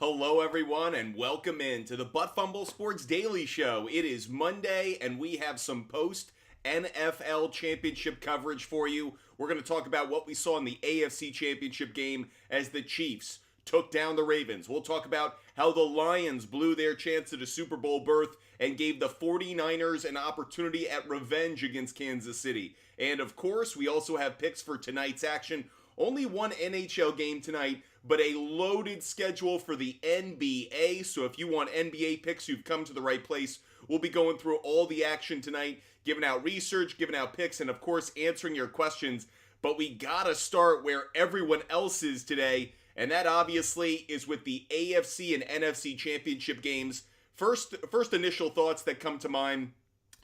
Hello, everyone, and welcome in to the Butt Fumble Sports Daily Show. It is Monday, and we have some post NFL Championship coverage for you. We're going to talk about what we saw in the AFC Championship game as the Chiefs took down the Ravens. We'll talk about how the Lions blew their chance at a Super Bowl berth and gave the 49ers an opportunity at revenge against Kansas City. And of course, we also have picks for tonight's action. Only one NHL game tonight, but a loaded schedule for the NBA. So if you want NBA picks, you've come to the right place. We'll be going through all the action tonight, giving out research, giving out picks, and of course answering your questions. But we gotta start where everyone else is today, and that obviously is with the AFC and NFC championship games. First initial thoughts that come to mind: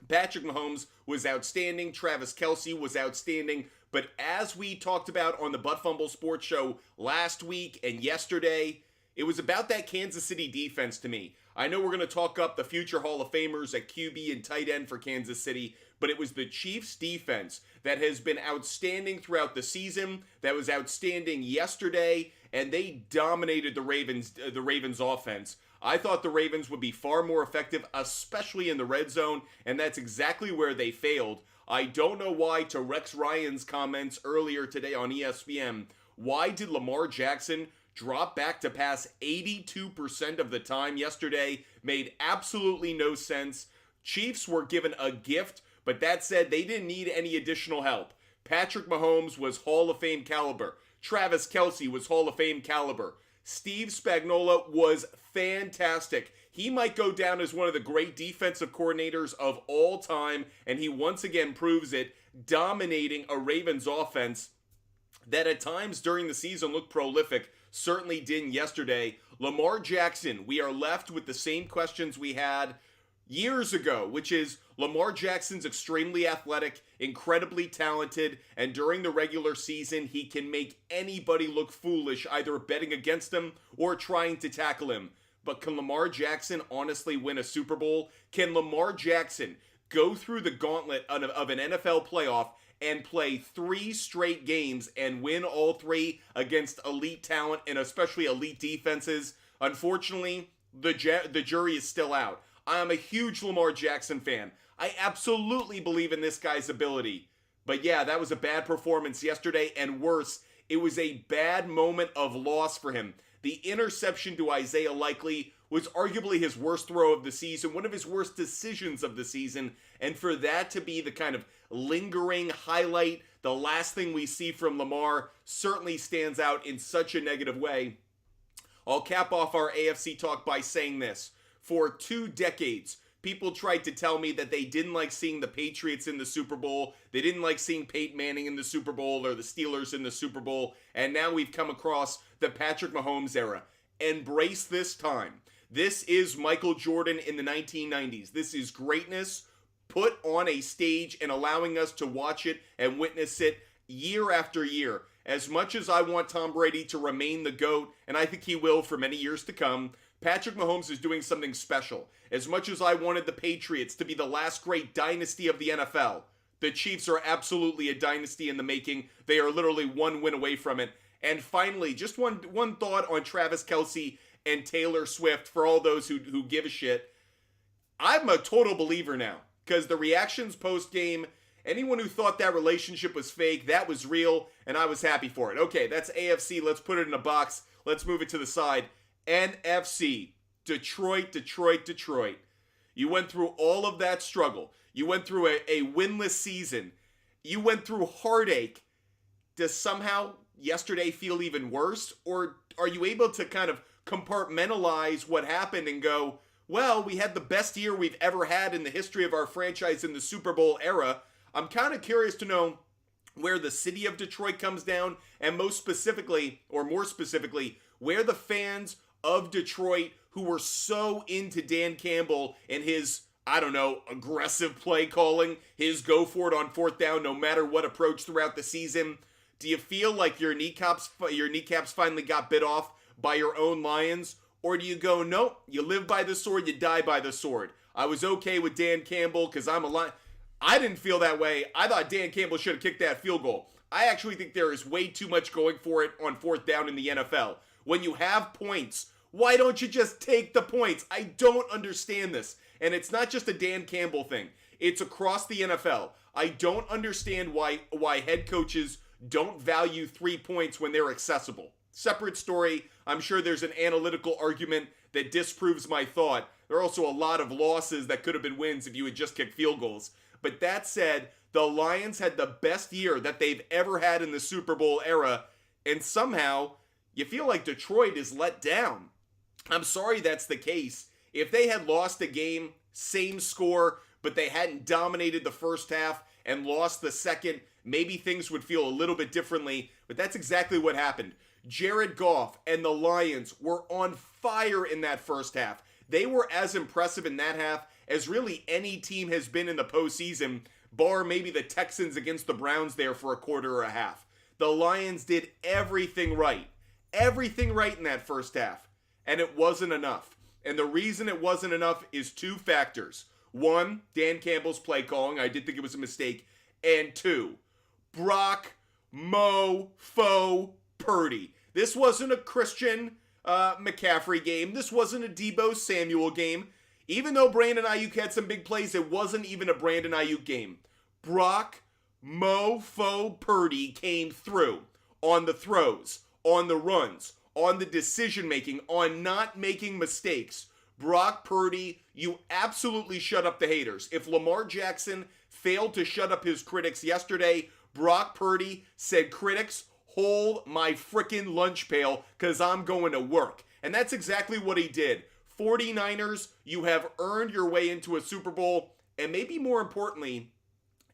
Patrick Mahomes was outstanding. Travis Kelce was outstanding. But as we talked about on the Butt Fumble Sports Show last week and yesterday, it was about that Kansas City defense to me. I know we're going to talk up the future Hall of Famers at QB and tight end for Kansas City, but it was the Chiefs defense that has been outstanding throughout the season, that was outstanding yesterday, and they dominated the Ravens offense. I thought the Ravens would be far more effective, especially in the red zone, and that's exactly where they failed. I don't know why, to Rex Ryan's comments earlier today on ESPN, why did Lamar Jackson drop back to pass 82% of the time yesterday? Made absolutely no sense. Chiefs were given a gift, but that said, they didn't need any additional help. Patrick Mahomes was Hall of Fame caliber. Travis Kelce was Hall of Fame caliber. Steve Spagnuolo was fantastic. He might go down as one of the great defensive coordinators of all time, and he once again proves it, dominating a Ravens offense that at times during the season looked prolific, certainly didn't yesterday. Lamar Jackson, we are left with the same questions we had years ago, which is Lamar Jackson's extremely athletic, incredibly talented, and during the regular season, he can make anybody look foolish, either betting against him or trying to tackle him. But can Lamar Jackson honestly win a Super Bowl? Can Lamar Jackson go through the gauntlet of an NFL playoff and play 3 straight games and win all 3 against elite talent and especially elite defenses? Unfortunately, the jury is still out. I am a huge Lamar Jackson fan. I absolutely believe in this guy's ability. But yeah, that was a bad performance yesterday, and worse, it was a bad moment of loss for him. The interception to Isaiah Likely was arguably his worst throw of the season, one of his worst decisions of the season, and for that to be the kind of lingering highlight, the last thing we see from Lamar, certainly stands out in such a negative way. I'll cap off our AFC talk by saying this. For 2 decades, people tried to tell me that they didn't like seeing the Patriots in the Super Bowl, they didn't like seeing Peyton Manning in the Super Bowl or the Steelers in the Super Bowl, and now we've come across the Patrick Mahomes era. Embrace this time. This is Michael Jordan in the 1990s. This is greatness put on a stage and allowing us to watch it and witness it year after year. As much as I want Tom Brady to remain the GOAT, and I think he will for many years to come, Patrick Mahomes is doing something special. As much as I wanted the Patriots to be the last great dynasty of the NFL, the Chiefs are absolutely a dynasty in the making. They are literally 1 win away from it. And finally, just one thought on Travis Kelce and Taylor Swift for all those who give a shit. I'm a total believer now, because the reactions post-game, anyone who thought that relationship was fake, that was real, and I was happy for it. Okay, that's AFC. Let's put it in a box. Let's move it to the side. NFC, Detroit. You went through all of that struggle. You went through a winless season. You went through heartache. Does somehow yesterday feel even worse? Or are you able to kind of compartmentalize what happened and go, well, we had the best year we've ever had in the history of our franchise in the Super Bowl era. I'm kind of curious to know where the city of Detroit comes down, and more specifically, where the fans of Detroit who were so into Dan Campbell and his, aggressive play calling, his go for it on 4th down no matter what approach throughout the season. Do you feel like your kneecaps finally got bit off by your own Lions? Or do you go, nope, you live by the sword, you die by the sword? I was okay with Dan Campbell because I'm a Lion. I didn't feel that way. I thought Dan Campbell should have kicked that field goal. I actually think there is way too much going for it on 4th down in the NFL. When you have points Why don't you just take the points? I don't understand this. And it's not just a Dan Campbell thing. It's across the NFL. I don't understand why head coaches don't value 3 points when they're accessible. Separate story. I'm sure there's an analytical argument that disproves my thought. There are also a lot of losses that could have been wins if you had just kicked field goals. But that said, the Lions had the best year that they've ever had in the Super Bowl era, and somehow you feel like Detroit is let down. I'm sorry that's the case. If they had lost a game, same score, but they hadn't dominated the first half and lost the second, maybe things would feel a little bit differently, but that's exactly what happened. Jared Goff and the Lions were on fire in that first half. They were as impressive in that half as really any team has been in the postseason, bar maybe the Texans against the Browns there for a quarter or a half. The Lions did everything right in that first half, and it wasn't enough. And the reason it wasn't enough is two factors. One, Dan Campbell's play calling. I did think it was a mistake. And two, Brock Mofo Purdy. This wasn't a Christian McCaffrey game. This wasn't a Deebo Samuel game. Even though Brandon Ayuk had some big plays, it wasn't even a Brandon Ayuk game. Brock Mofo Purdy came through on the throws, on the runs, on the decision making, on not making mistakes. Brock Purdy, you absolutely shut up the haters. If Lamar Jackson failed to shut up his critics yesterday, Brock Purdy said, critics, hold my frickin' lunch pail because I'm going to work. And that's exactly what he did. 49ers, you have earned your way into a Super Bowl, and maybe more importantly,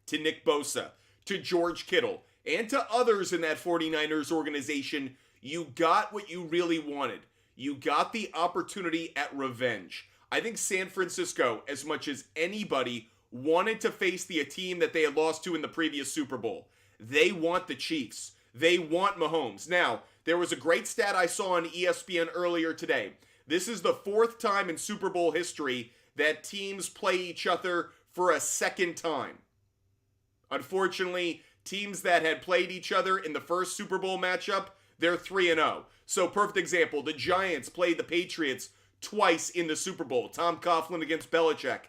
to Nick Bosa, to George Kittle, and to others in that 49ers organization, you got what you really wanted. You got the opportunity at revenge. I think San Francisco, as much as anybody, wanted to face the team that they had lost to in the previous Super Bowl. They want the Chiefs. They want Mahomes. Now, there was a great stat I saw on ESPN earlier today. This is the fourth time in Super Bowl history that teams play each other for a second time. Unfortunately, teams that had played each other in the first Super Bowl matchup, they're 3-0. So, perfect example, the Giants played the Patriots twice in the Super Bowl. Tom Coughlin against Belichick.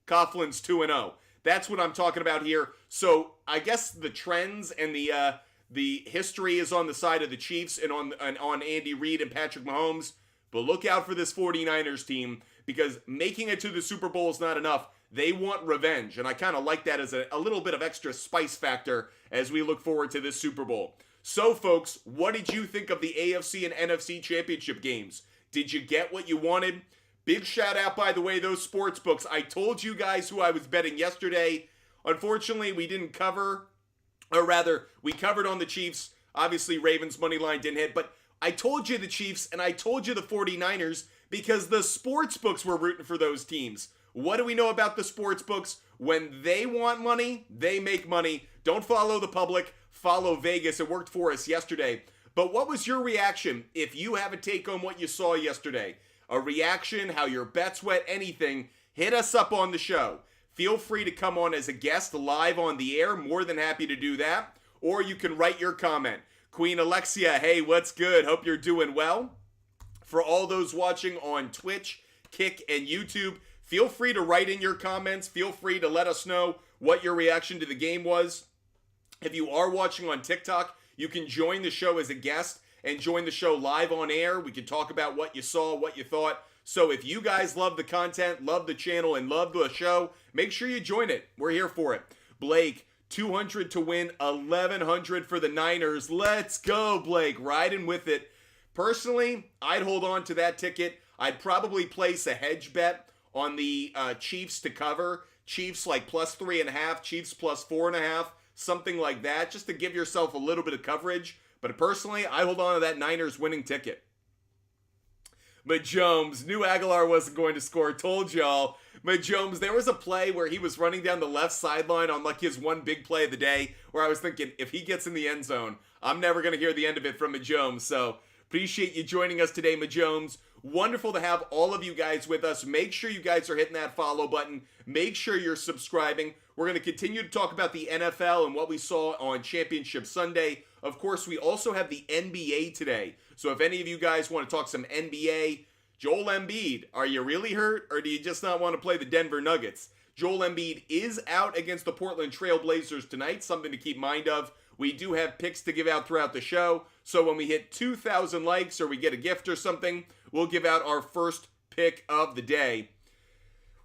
Coughlin's 2-0. That's what I'm talking about here. So, I guess the trends and the history is on the side of the Chiefs and on Andy Reid and Patrick Mahomes. But look out for this 49ers team, because making it to the Super Bowl is not enough. They want revenge, and I kind of like that as a little bit of extra spice factor as we look forward to this Super Bowl. So, folks, what did you think of the AFC and NFC championship games? Did you get what you wanted? Big shout out, by the way, those sports books. I told you guys who I was betting yesterday. Unfortunately, we didn't cover, or rather, we covered on the Chiefs. Obviously, Ravens' money line didn't hit, but I told you the Chiefs and I told you the 49ers because the sports books were rooting for those teams. What do we know about the sports books? When they want money, they make money. Don't follow the public, follow Vegas. It worked for us yesterday. But what was your reaction if you have a take on what you saw yesterday? A reaction, how your bets went, anything, hit us up on the show. Feel free to come on as a guest live on the air. More than happy to do that. Or you can write your comment. Queen Alexia, hey, what's good? Hope you're doing well. For all those watching on Twitch, Kick, and YouTube, feel free to write in your comments. Feel free to let us know what your reaction to the game was. If you are watching on TikTok, you can join the show as a guest and join the show live on air. We can talk about what you saw, what you thought. So if you guys love the content, love the channel, and love the show, make sure you join it. We're here for it. Blake, 200 to win, 1,100 for the Niners. Let's go, Blake. Riding with it. Personally, I'd hold on to that ticket. I'd probably place a hedge bet on the Chiefs to cover. Chiefs like plus 3.5, Chiefs plus 4.5, something like that, just to give yourself a little bit of coverage. But personally, I hold on to that Niners winning ticket. But Jones, knew Aguilar wasn't going to score. Told y'all. But Jones, there was a play where he was running down the left sideline on like his one big play of the day, where I was thinking, if he gets in the end zone, I'm never going to hear the end of it from Majomes. So appreciate you joining us today, Majomes. Wonderful to have all of you guys with us. Make sure you guys are hitting that follow button. Make sure you're subscribing. We're going to continue to talk about the NFL and what we saw on Championship Sunday. Of course, we also have the NBA today. So if any of you guys want to talk some NBA, Joel Embiid, are you really hurt, or do you just not want to play the Denver Nuggets? Joel Embiid is out against the Portland Trail Blazers tonight, something to keep mind of. We do have picks to give out throughout the show, so when we hit 2,000 likes or we get a gift or something, we'll give out our first pick of the day.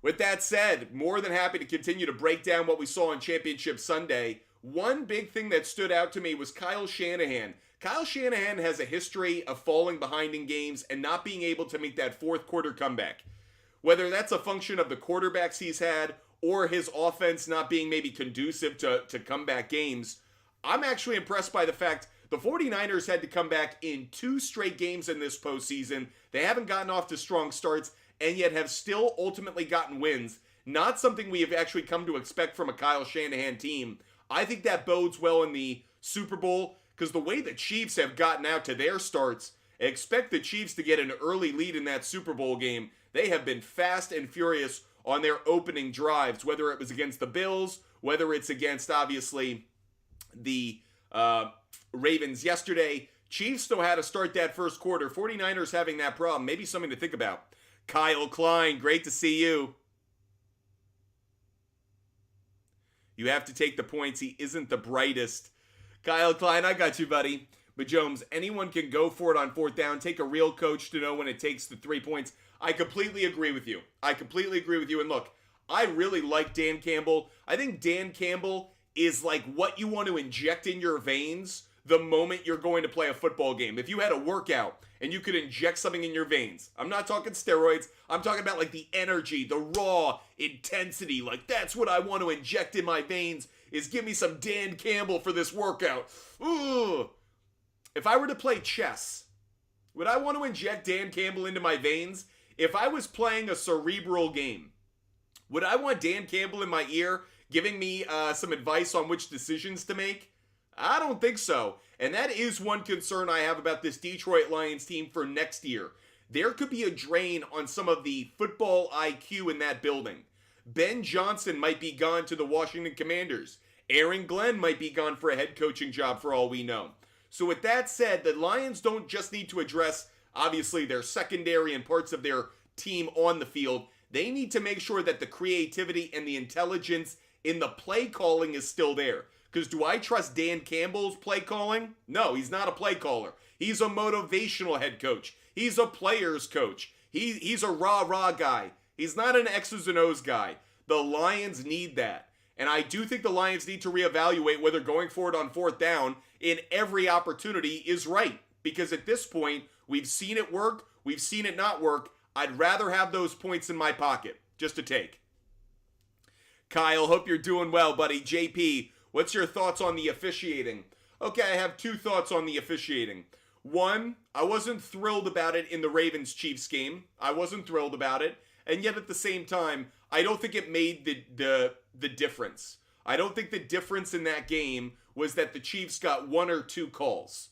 With that said, more than happy to continue to break down what we saw on Championship Sunday. One big thing that stood out to me was Kyle Shanahan. Kyle Shanahan has a history of falling behind in games and not being able to make that fourth quarter comeback. Whether that's a function of the quarterbacks he's had or his offense not being maybe conducive to comeback games, I'm actually impressed by the fact the 49ers had to come back in 2 straight games in this postseason. They haven't gotten off to strong starts and yet have still ultimately gotten wins. Not something we have actually come to expect from a Kyle Shanahan team. I think that bodes well in the Super Bowl because the way the Chiefs have gotten out to their starts, expect the Chiefs to get an early lead in that Super Bowl game. They have been fast and furious on their opening drives, whether it was against the Bills, whether it's against, obviously, the Ravens yesterday. Chiefs know how to start that first quarter. 49ers having that problem. Maybe something to think about. Kyle Klein, great to see you. You have to take the points. He isn't the brightest. Kyle Klein, I got you, buddy. But Jones, anyone can go for it on fourth down. Take a real coach to know when it takes the 3 points. I completely agree with you. And look, I really like Dan Campbell. I think Dan Campbell is like what you want to inject in your veins the moment you're going to play a football game. If you had a workout and you could inject something in your veins, I'm not talking steroids. I'm talking about like the energy, the raw intensity. Like that's what I want to inject in my veins is give me some Dan Campbell for this workout. Ooh. If I were to play chess, would I want to inject Dan Campbell into my veins? If I was playing a cerebral game, would I want Dan Campbell in my ear giving me some advice on which decisions to make? I don't think so. And that is one concern I have about this Detroit Lions team for next year. There could be a drain on some of the football IQ in that building. Ben Johnson might be gone to the Washington Commanders. Aaron Glenn might be gone for a head coaching job for all we know. So with that said, the Lions don't just need to address, obviously, their secondary and parts of their team on the field. They need to make sure that the creativity and the intelligence in the play calling is still there. Because do I trust Dan Campbell's play calling? No, he's not a play caller. He's a motivational head coach. He's a player's coach. He's a rah-rah guy. He's not an X's and O's guy. The Lions need that. And I do think the Lions need to reevaluate whether going forward on fourth down in every opportunity is right. Because at this point, we've seen it work. We've seen it not work. I'd rather have those points in my pocket, just to take. Kyle, hope you're doing well, buddy. JP, what's your thoughts on the officiating? Okay, I have 2 thoughts on the officiating. One, I wasn't thrilled about it in the Ravens-Chiefs game. I wasn't thrilled about it. And yet at the same time, I don't think it made the difference. I don't think the difference in that game was that the Chiefs got 1 or 2 calls.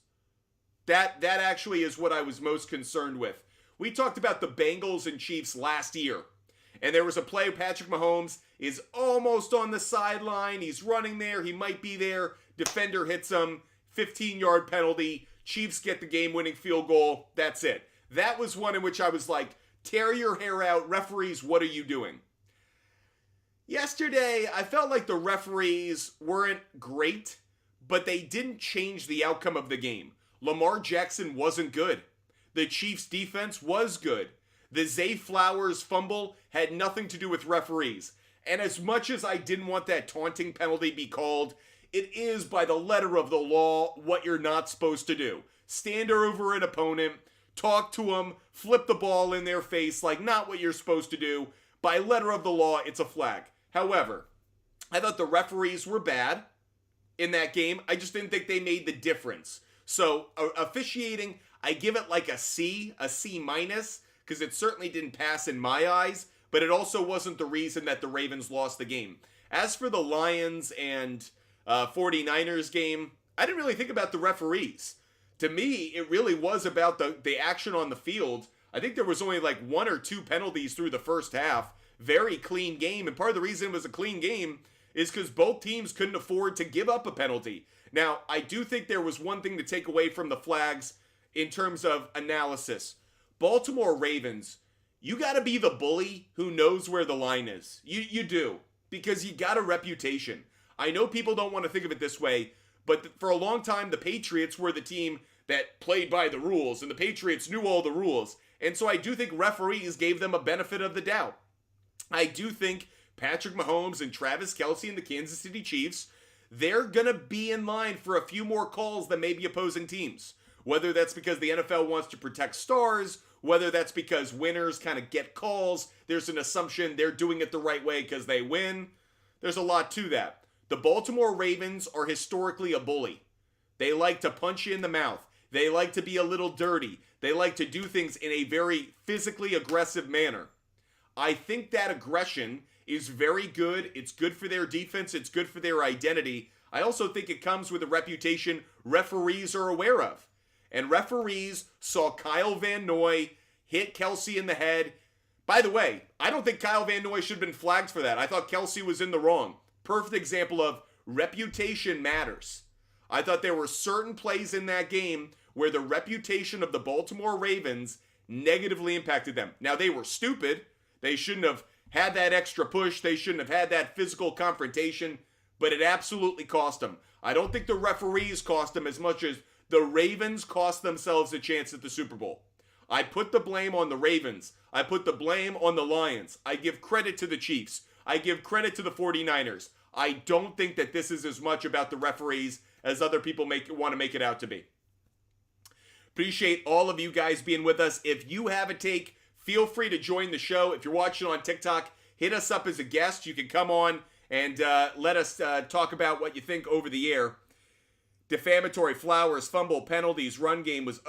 That actually is what I was most concerned with. We talked about the Bengals and Chiefs last year. And there was a play, Patrick Mahomes is almost on the sideline. He's running there. He might be there. Defender hits him. 15-yard penalty. Chiefs get the game-winning field goal. That's it. That was one in which I was like, tear your hair out. Referees, what are you doing? Yesterday, I felt like the referees weren't great, but they didn't change the outcome of the game. Lamar Jackson wasn't good. The Chiefs' defense was good. The Zay Flowers fumble had nothing to do with referees. And as much as I didn't want that taunting penalty be called, it is by the letter of the law what you're not supposed to do. Stand over an opponent, talk to them, flip the ball in their face like not what you're supposed to do. By letter of the law, it's a flag. However, I thought the referees were bad in that game. I just didn't think they made the difference. So officiating, I give it like a C minus, because it certainly didn't pass in my eyes, but it also wasn't the reason that the Ravens lost the game. As for the Lions and 49ers game, I didn't really think about the referees. To me, it really was about the action on the field. I think there was only like 1 or 2 penalties through the first half. Very clean game, and part of the reason it was a clean game is because both teams couldn't afford to give up a penalty. Now, I do think there was one thing to take away from the flags in terms of analysis. Baltimore Ravens, you got to be the bully who knows where the line is. You do, because you got a reputation. I know people don't want to think of it this way, but for a long time, the Patriots were the team that played by the rules, and the Patriots knew all the rules. And so I do think referees gave them a benefit of the doubt. I do think Patrick Mahomes and Travis Kelce and the Kansas City Chiefs, they're going to be in line for a few more calls than maybe opposing teams. Whether that's because the NFL wants to protect stars, whether that's because winners kind of get calls, there's an assumption they're doing it the right way because they win. There's a lot to that. The Baltimore Ravens are historically a bully. They like to punch you in the mouth. They like to be a little dirty. They like to do things in a very physically aggressive manner. I think that aggression is very good. It's good for their defense. It's good for their identity. I also think it comes with a reputation referees are aware of. And referees saw Kyle Van Noy hit Kelce in the head. By the way, I don't think Kyle Van Noy should have been flagged for that. I thought Kelce was in the wrong. Perfect example of reputation matters. I thought there were certain plays in that game where the reputation of the Baltimore Ravens negatively impacted them. Now, they were stupid. They shouldn't have had that extra push. They shouldn't have had that physical confrontation, but it absolutely cost them. I don't think the referees cost them as much as the Ravens cost themselves a chance at the Super Bowl. I put the blame on the Ravens. I put the blame on the Lions. I give credit to the Chiefs. I give credit to the 49ers. I don't think that this is as much about the referees as other people want to make it out to be. Appreciate all of you guys being with us. If you have a take, feel free to join the show. If you're watching on TikTok, hit us up as a guest. You can come on and let us talk about what you think over the air. Defamatory flowers, fumble, penalties, run game was,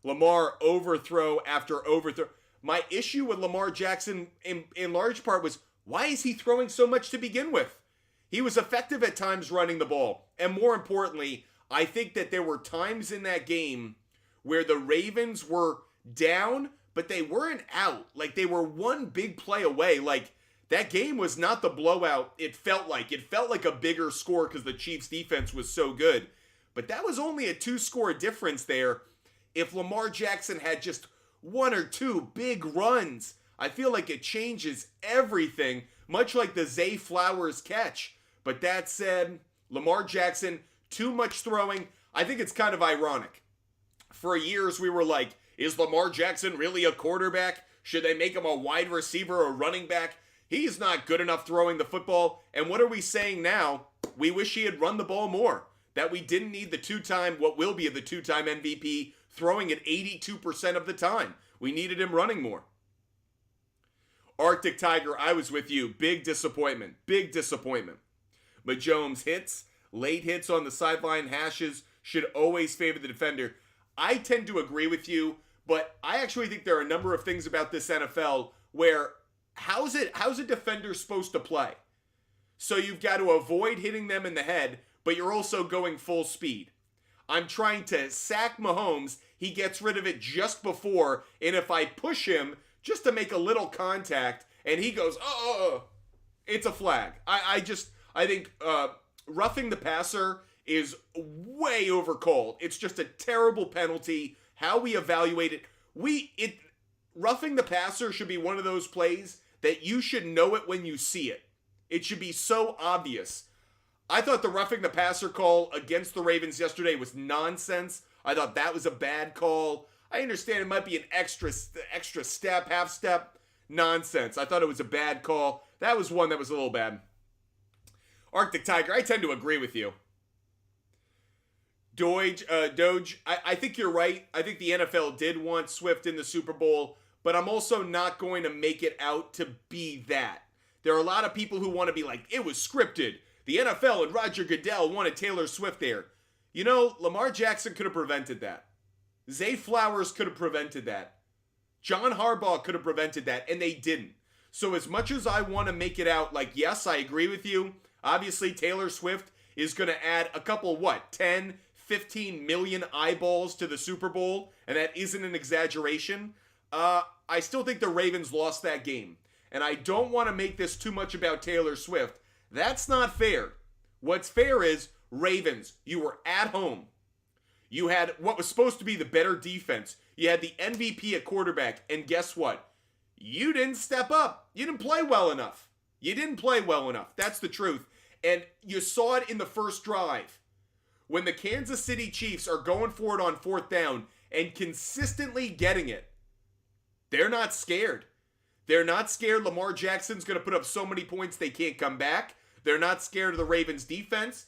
Lamar overthrow after overthrow. My issue with Lamar Jackson in large part was, why is he throwing so much to begin with? He was effective at times running the ball. And more importantly, I think that there were times in that game where the Ravens were down, but they weren't out. Like, they were one big play away. Like, that game was not the blowout it felt like. It felt like a bigger score because the Chiefs' defense was so good. But that was only a 2-score difference there. If Lamar Jackson had just one or two big runs, I feel like it changes everything, much like the Zay Flowers catch. But that said, Lamar Jackson, too much throwing. I think it's kind of ironic. For years, we were like, is Lamar Jackson really a quarterback? Should they make him a wide receiver or running back? He's not good enough throwing the football. And what are we saying now? We wish he had run the ball more. That we didn't need the what will be the two-time MVP throwing it 82% of the time. We needed him running more. Arctic Tiger, I was with you. Big disappointment. Big disappointment. Mahomes hits, late hits on the sideline hashes should always favor the defender. I tend to agree with you, but I actually think there are a number of things about this NFL where how's a defender supposed to play? So you've got to avoid hitting them in the head, but you're also going full speed. I'm trying to sack Mahomes. He gets rid of it just before, and if I push him just to make a little contact, and he goes, it's a flag. I think roughing the passer is way overcalled. It's just a terrible penalty. How we evaluate it, roughing the passer should be one of those plays that you should know it when you see it. It should be so obvious. I thought the roughing the passer call against the Ravens yesterday was nonsense. I thought that was a bad call. I understand it might be an extra step, half step. Nonsense. I thought it was a bad call. That was one that was a little bad. Arctic Tiger, I tend to agree with you. Doge, I think you're right. I think the NFL did want Swift in the Super Bowl, but I'm also not going to make it out to be that. There are a lot of people who want to be like, it was scripted. The NFL and Roger Goodell wanted Taylor Swift there. You know, Lamar Jackson could have prevented that. Zay Flowers could have prevented that. John Harbaugh could have prevented that, and they didn't. So as much as I want to make it out like, yes, I agree with you, obviously Taylor Swift is going to add a couple, 10, 15 million eyeballs to the Super Bowl, and that isn't an exaggeration. I still think the Ravens lost that game. And I don't want to make this too much about Taylor Swift. That's not fair. What's fair is, Ravens, you were at home. You had what was supposed to be the better defense. You had the MVP at quarterback, and guess what? You didn't step up. You didn't play well enough. You didn't play well enough. That's the truth. And you saw it in the first drive. When the Kansas City Chiefs are going for it on fourth down and consistently getting it, they're not scared. They're not scared Lamar Jackson's going to put up so many points they can't come back. They're not scared of the Ravens defense.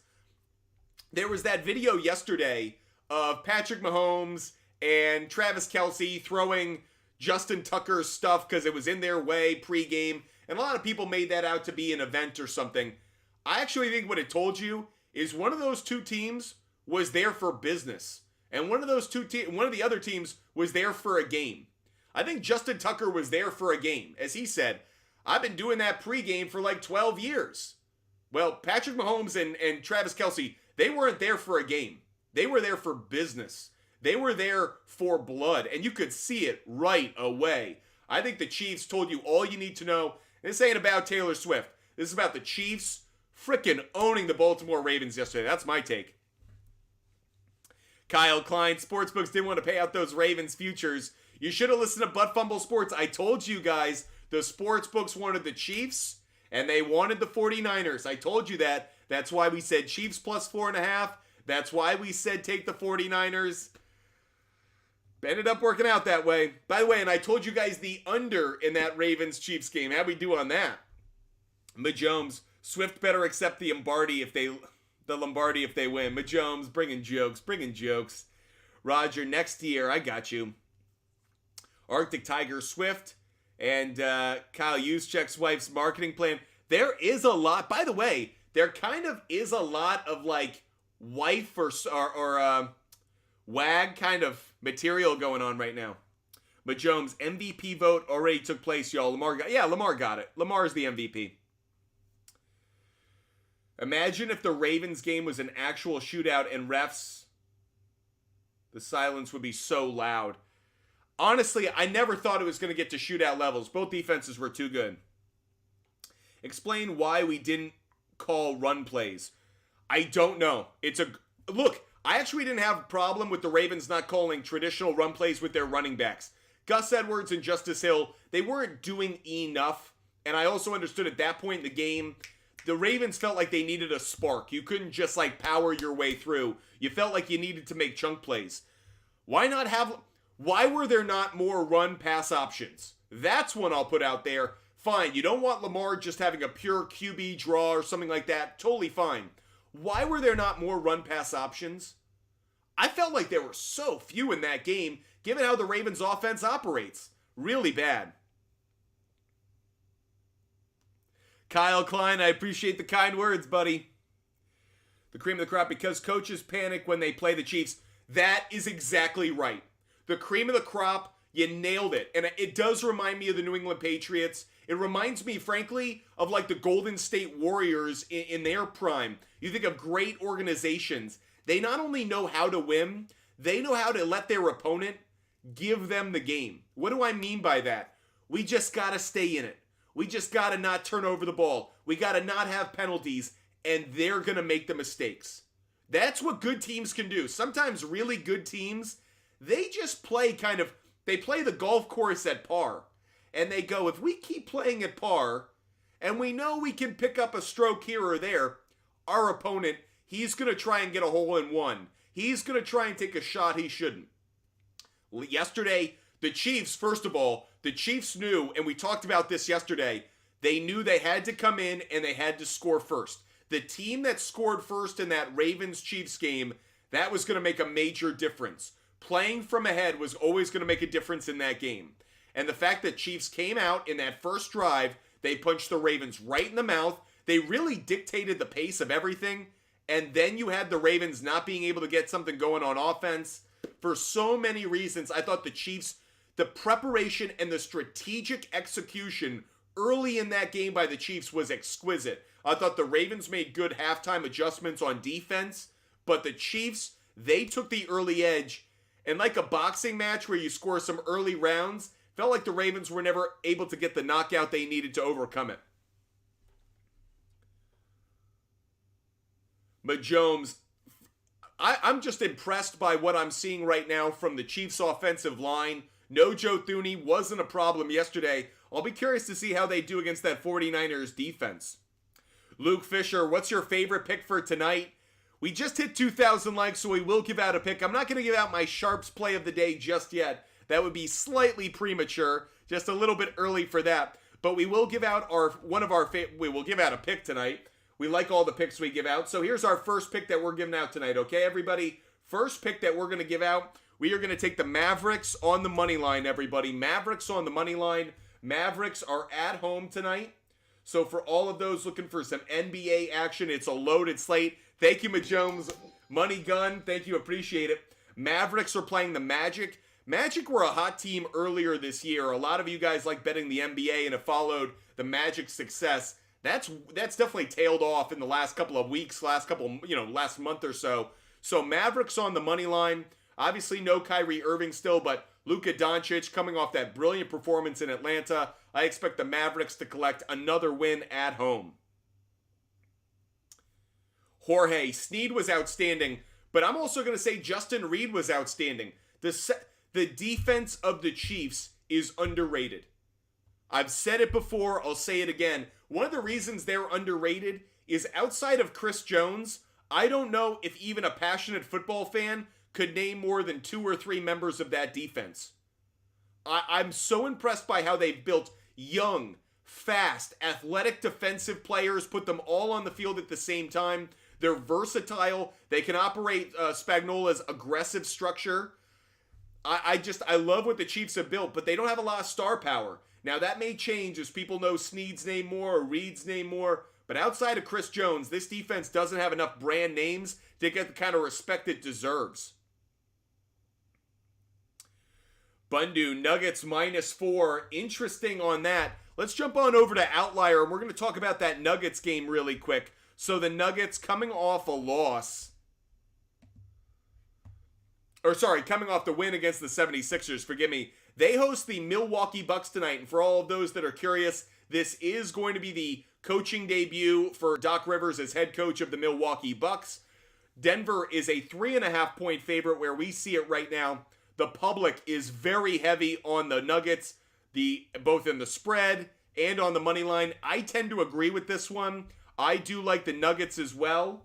There was that video yesterday of Patrick Mahomes and Travis Kelce throwing Justin Tucker's stuff because it was in their way pregame. And a lot of people made that out to be an event or something. I actually think what it told you is one of those two teams was there for business. And one of the other teams was there for a game. I think Justin Tucker was there for a game. As he said, I've been doing that pregame for like 12 years. Well, Patrick Mahomes and Travis Kelce, they weren't there for a game. They were there for business. They were there for blood, and you could see it right away. I think the Chiefs told you all you need to know. This ain't about Taylor Swift. This is about the Chiefs frickin' owning the Baltimore Ravens yesterday. That's my take. Kyle Klein, sportsbooks didn't want to pay out those Ravens futures. You should have listened to Butt Fumble Sports. I told you guys the sportsbooks wanted the Chiefs and they wanted the 49ers. I told you that. That's why we said Chiefs plus 4.5. That's why we said take the 49ers. Ended up working out that way. By the way, and I told you guys the under in that Ravens-Chiefs game. How'd we do on that? Majomes, Swift better accept the Lombardi if they win. Majomes, bringing jokes. Roger, next year, I got you. Arctic Tiger Swift and Kyle Juszczyk's wife's marketing plan. There is a lot, by the way, there kind of is a lot of like wife or wag kind of material going on right now. But Jones, MVP vote already took place, y'all. Lamar got it. Lamar's the MVP. Imagine if the Ravens game was an actual shootout and refs, the silence would be so loud. Honestly, I never thought it was going to get to shootout levels. Both defenses were too good. Explain why we didn't call run plays. I don't know. Look, I actually didn't have a problem with the Ravens not calling traditional run plays with their running backs. Gus Edwards and Justice Hill, they weren't doing enough. And I also understood at that point in the game, the Ravens felt like they needed a spark. You couldn't just like power your way through. You felt like you needed to make chunk plays. Why were there not more run pass options? That's one I'll put out there. Fine, you don't want Lamar just having a pure QB draw or something like that. Totally fine. Why were there not more run pass options? I felt like there were so few in that game, given how the Ravens offense operates. Really bad. Kyle Klein, I appreciate the kind words, buddy. The cream of the crop, because coaches panic when they play the Chiefs. That is exactly right. The cream of the crop, you nailed it. And it does remind me of the New England Patriots. It reminds me, frankly, of like the Golden State Warriors in their prime. You think of great organizations. They not only know how to win, they know how to let their opponent give them the game. What do I mean by that? We just got to stay in it. We just got to not turn over the ball. We got to not have penalties, and they're going to make the mistakes. That's what good teams can do. Sometimes really good teams, they just play they play the golf course at par. And they go, if we keep playing at par, and we know we can pick up a stroke here or there, our opponent, he's going to try and get a hole in one. He's going to try and take a shot he shouldn't. Yesterday, the Chiefs, first of all, the Chiefs knew, and we talked about this yesterday, they knew they had to come in and they had to score first. The team that scored first in that Ravens-Chiefs game, that was going to make a major difference. Playing from ahead was always going to make a difference in that game. And the fact that Chiefs came out in that first drive, they punched the Ravens right in the mouth. They really dictated the pace of everything. And then you had the Ravens not being able to get something going on offense. For so many reasons, I thought the Chiefs, the preparation and the strategic execution early in that game by the Chiefs was exquisite. I thought the Ravens made good halftime adjustments on defense. But the Chiefs, they took the early edge. And like a boxing match where you score some early rounds, felt like the Ravens were never able to get the knockout they needed to overcome it. But Jones, I'm just impressed by what I'm seeing right now from the Chiefs' offensive line. No Joe Thuney wasn't a problem yesterday. I'll be curious to see how they do against that 49ers defense. Luke Fisher, what's your favorite pick for tonight? We just hit 2,000 likes, so we will give out a pick. I'm not going to give out my SHARPZ play of the day just yet. That would be slightly premature, just a little bit early for that. But we will give out we will give out a pick tonight. We like all the picks we give out. So here's our first pick that we're giving out tonight, okay, everybody? First pick that we're going to give out, we are going to take the Mavericks on the money line, everybody. Mavericks on the money line. Mavericks are at home tonight. So for all of those looking for some NBA action, it's a loaded slate. Thank you, Majones. Money Gun. Thank you. Appreciate it. Mavericks are playing the Magic. Magic were a hot team earlier this year. A lot of you guys like betting the NBA and have followed the Magic's success. That's definitely tailed off in the last couple of weeks, last month or so. So Mavericks on the money line. Obviously no Kyrie Irving still, but Luka Doncic coming off that brilliant performance in Atlanta. I expect the Mavericks to collect another win at home. Jorge, Snead was outstanding, but I'm also going to say Justin Reed was outstanding. The defense of the Chiefs is underrated. I've said it before, I'll say it again. One of the reasons they're underrated is outside of Chris Jones, I don't know if even a passionate football fan could name more than 2 or 3 members of that defense. I'm so impressed by how they've built young, fast, athletic defensive players, put them all on the field at the same time. They're versatile. They can operate Spagnuolo's aggressive structure. I love what the Chiefs have built, but they don't have a lot of star power. Now, that may change as people know Snead's name more or Reed's name more, but outside of Chris Jones, this defense doesn't have enough brand names to get the kind of respect it deserves. Bundu, Nuggets -4. Interesting on that. Let's jump on over to Outlier, and we're going to talk about that Nuggets game really quick. So the Nuggets coming off a loss. Coming off the win against the 76ers, forgive me. They host the Milwaukee Bucks tonight, and for all of those that are curious, this is going to be the coaching debut for Doc Rivers as head coach of the Milwaukee Bucks. Denver is a 3.5-point favorite where we see it right now. The public is very heavy on the Nuggets, both in the spread and on the money line. I tend to agree with this one. I do like the Nuggets as well.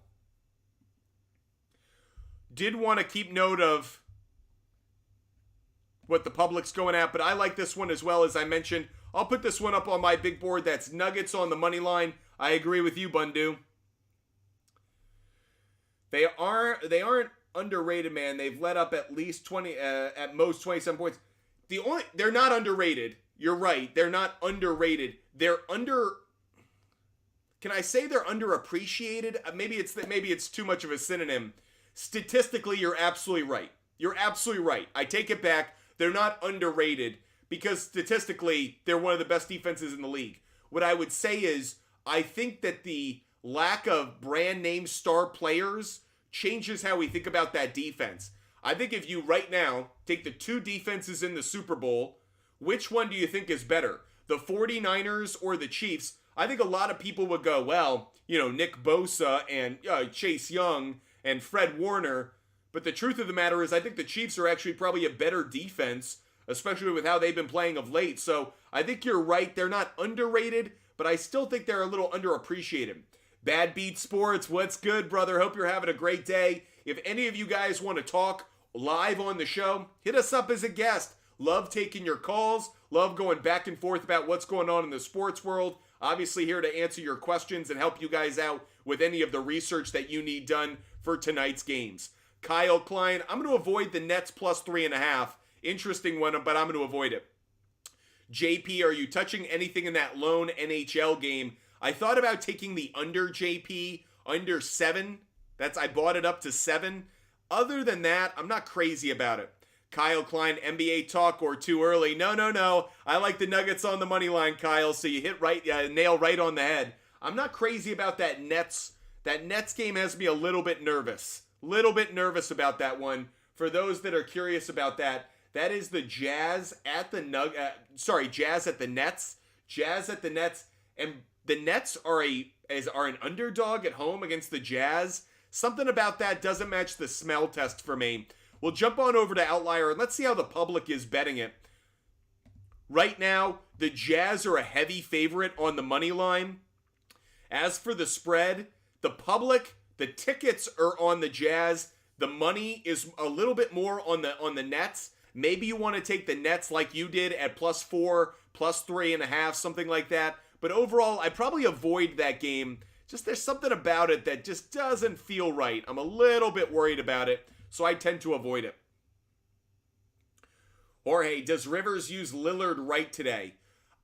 Did want to keep note of what the public's going at, but I like this one as well, as I mentioned. I'll put this one up on my big board. That's Nuggets on the money line. I agree with you, Bundu. They aren't underrated, man. They've let up at least 20, at most 27 points. They're not underrated. You're right. They're not underrated. Can I say they're underappreciated? Maybe it's too much of a synonym. Statistically, you're absolutely right. You're absolutely right. I take it back. They're not underrated because statistically, they're one of the best defenses in the league. What I would say is, I think that the lack of brand name star players changes how we think about that defense. I think if you right now take the 2 defenses in the Super Bowl, which one do you think is better? The 49ers or the Chiefs? I think a lot of people would go, well, Nick Bosa and Chase Young and Fred Warner. But the truth of the matter is I think the Chiefs are actually probably a better defense, especially with how they've been playing of late. So I think you're right. They're not underrated, but I still think they're a little underappreciated. Bad Beat Sports, what's good, brother? Hope you're having a great day. If any of you guys want to talk live on the show, hit us up as a guest. Love taking your calls. Love going back and forth about what's going on in the sports world. Obviously here to answer your questions and help you guys out with any of the research that you need done for tonight's games. Kyle Klein, I'm going to avoid the Nets plus 3.5. Interesting one, but I'm going to avoid it. JP, are you touching anything in that lone NHL game? I thought about taking the under, JP, under 7. I bought it up to 7. Other than that, I'm not crazy about it. Kyle Klein, NBA talk or too early? No. I like the Nuggets on the money line, Kyle. So you hit nail right on the head. I'm not crazy about that Nets. That Nets game has me a little bit nervous. About that one. For those that are curious about that, that is the Jazz at the Jazz at the Nets. Jazz at the Nets, and the Nets are an underdog at home against the Jazz. Something about that doesn't match the smell test for me. We'll jump on over to Outlier and let's see how the public is betting it. Right now, the Jazz are a heavy favorite on the money line. As for the spread, the public, the tickets are on the Jazz. The money is a little bit more on the Nets. Maybe you want to take the Nets like you did at +4, +3.5, something like that. But overall, I'd probably avoid that game. Just there's something about it that just doesn't feel right. I'm a little bit worried about it, so I tend to avoid it. Jorge, does Rivers use Lillard right today?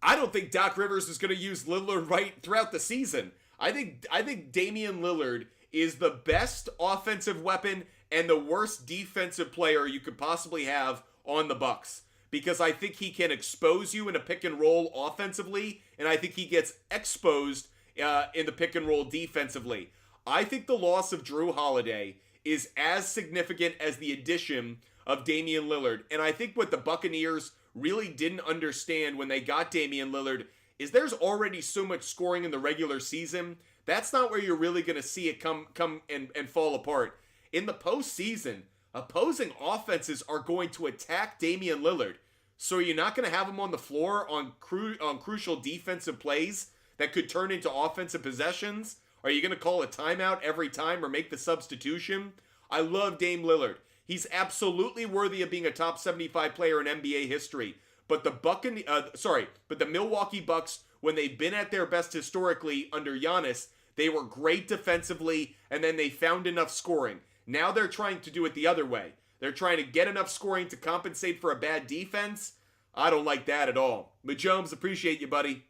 I don't think Doc Rivers is going to use Lillard right throughout the season. I think Damian Lillard is the best offensive weapon and the worst defensive player you could possibly have on the Bucks, because I think he can expose you in a pick and roll offensively, and I think he gets exposed in the pick and roll defensively. I think the loss of Drew Holiday is as significant as the addition of Damian Lillard, and I think what the Buccaneers really didn't understand when they got Damian Lillard is there's already so much scoring in the regular season. That's not where you're really going to see it come and fall apart. In the postseason, opposing offenses are going to attack Damian Lillard. So you're not going to have him on the floor on crucial defensive plays that could turn into offensive possessions? Are you going to call a timeout every time or make the substitution? I love Dame Lillard. He's absolutely worthy of being a top 75 player in NBA history. But the Milwaukee Bucks, when they've been at their best historically under Giannis, they were great defensively, and then they found enough scoring. Now they're trying to do it the other way. They're trying to get enough scoring to compensate for a bad defense. I don't like that at all. Majomes, appreciate you, buddy.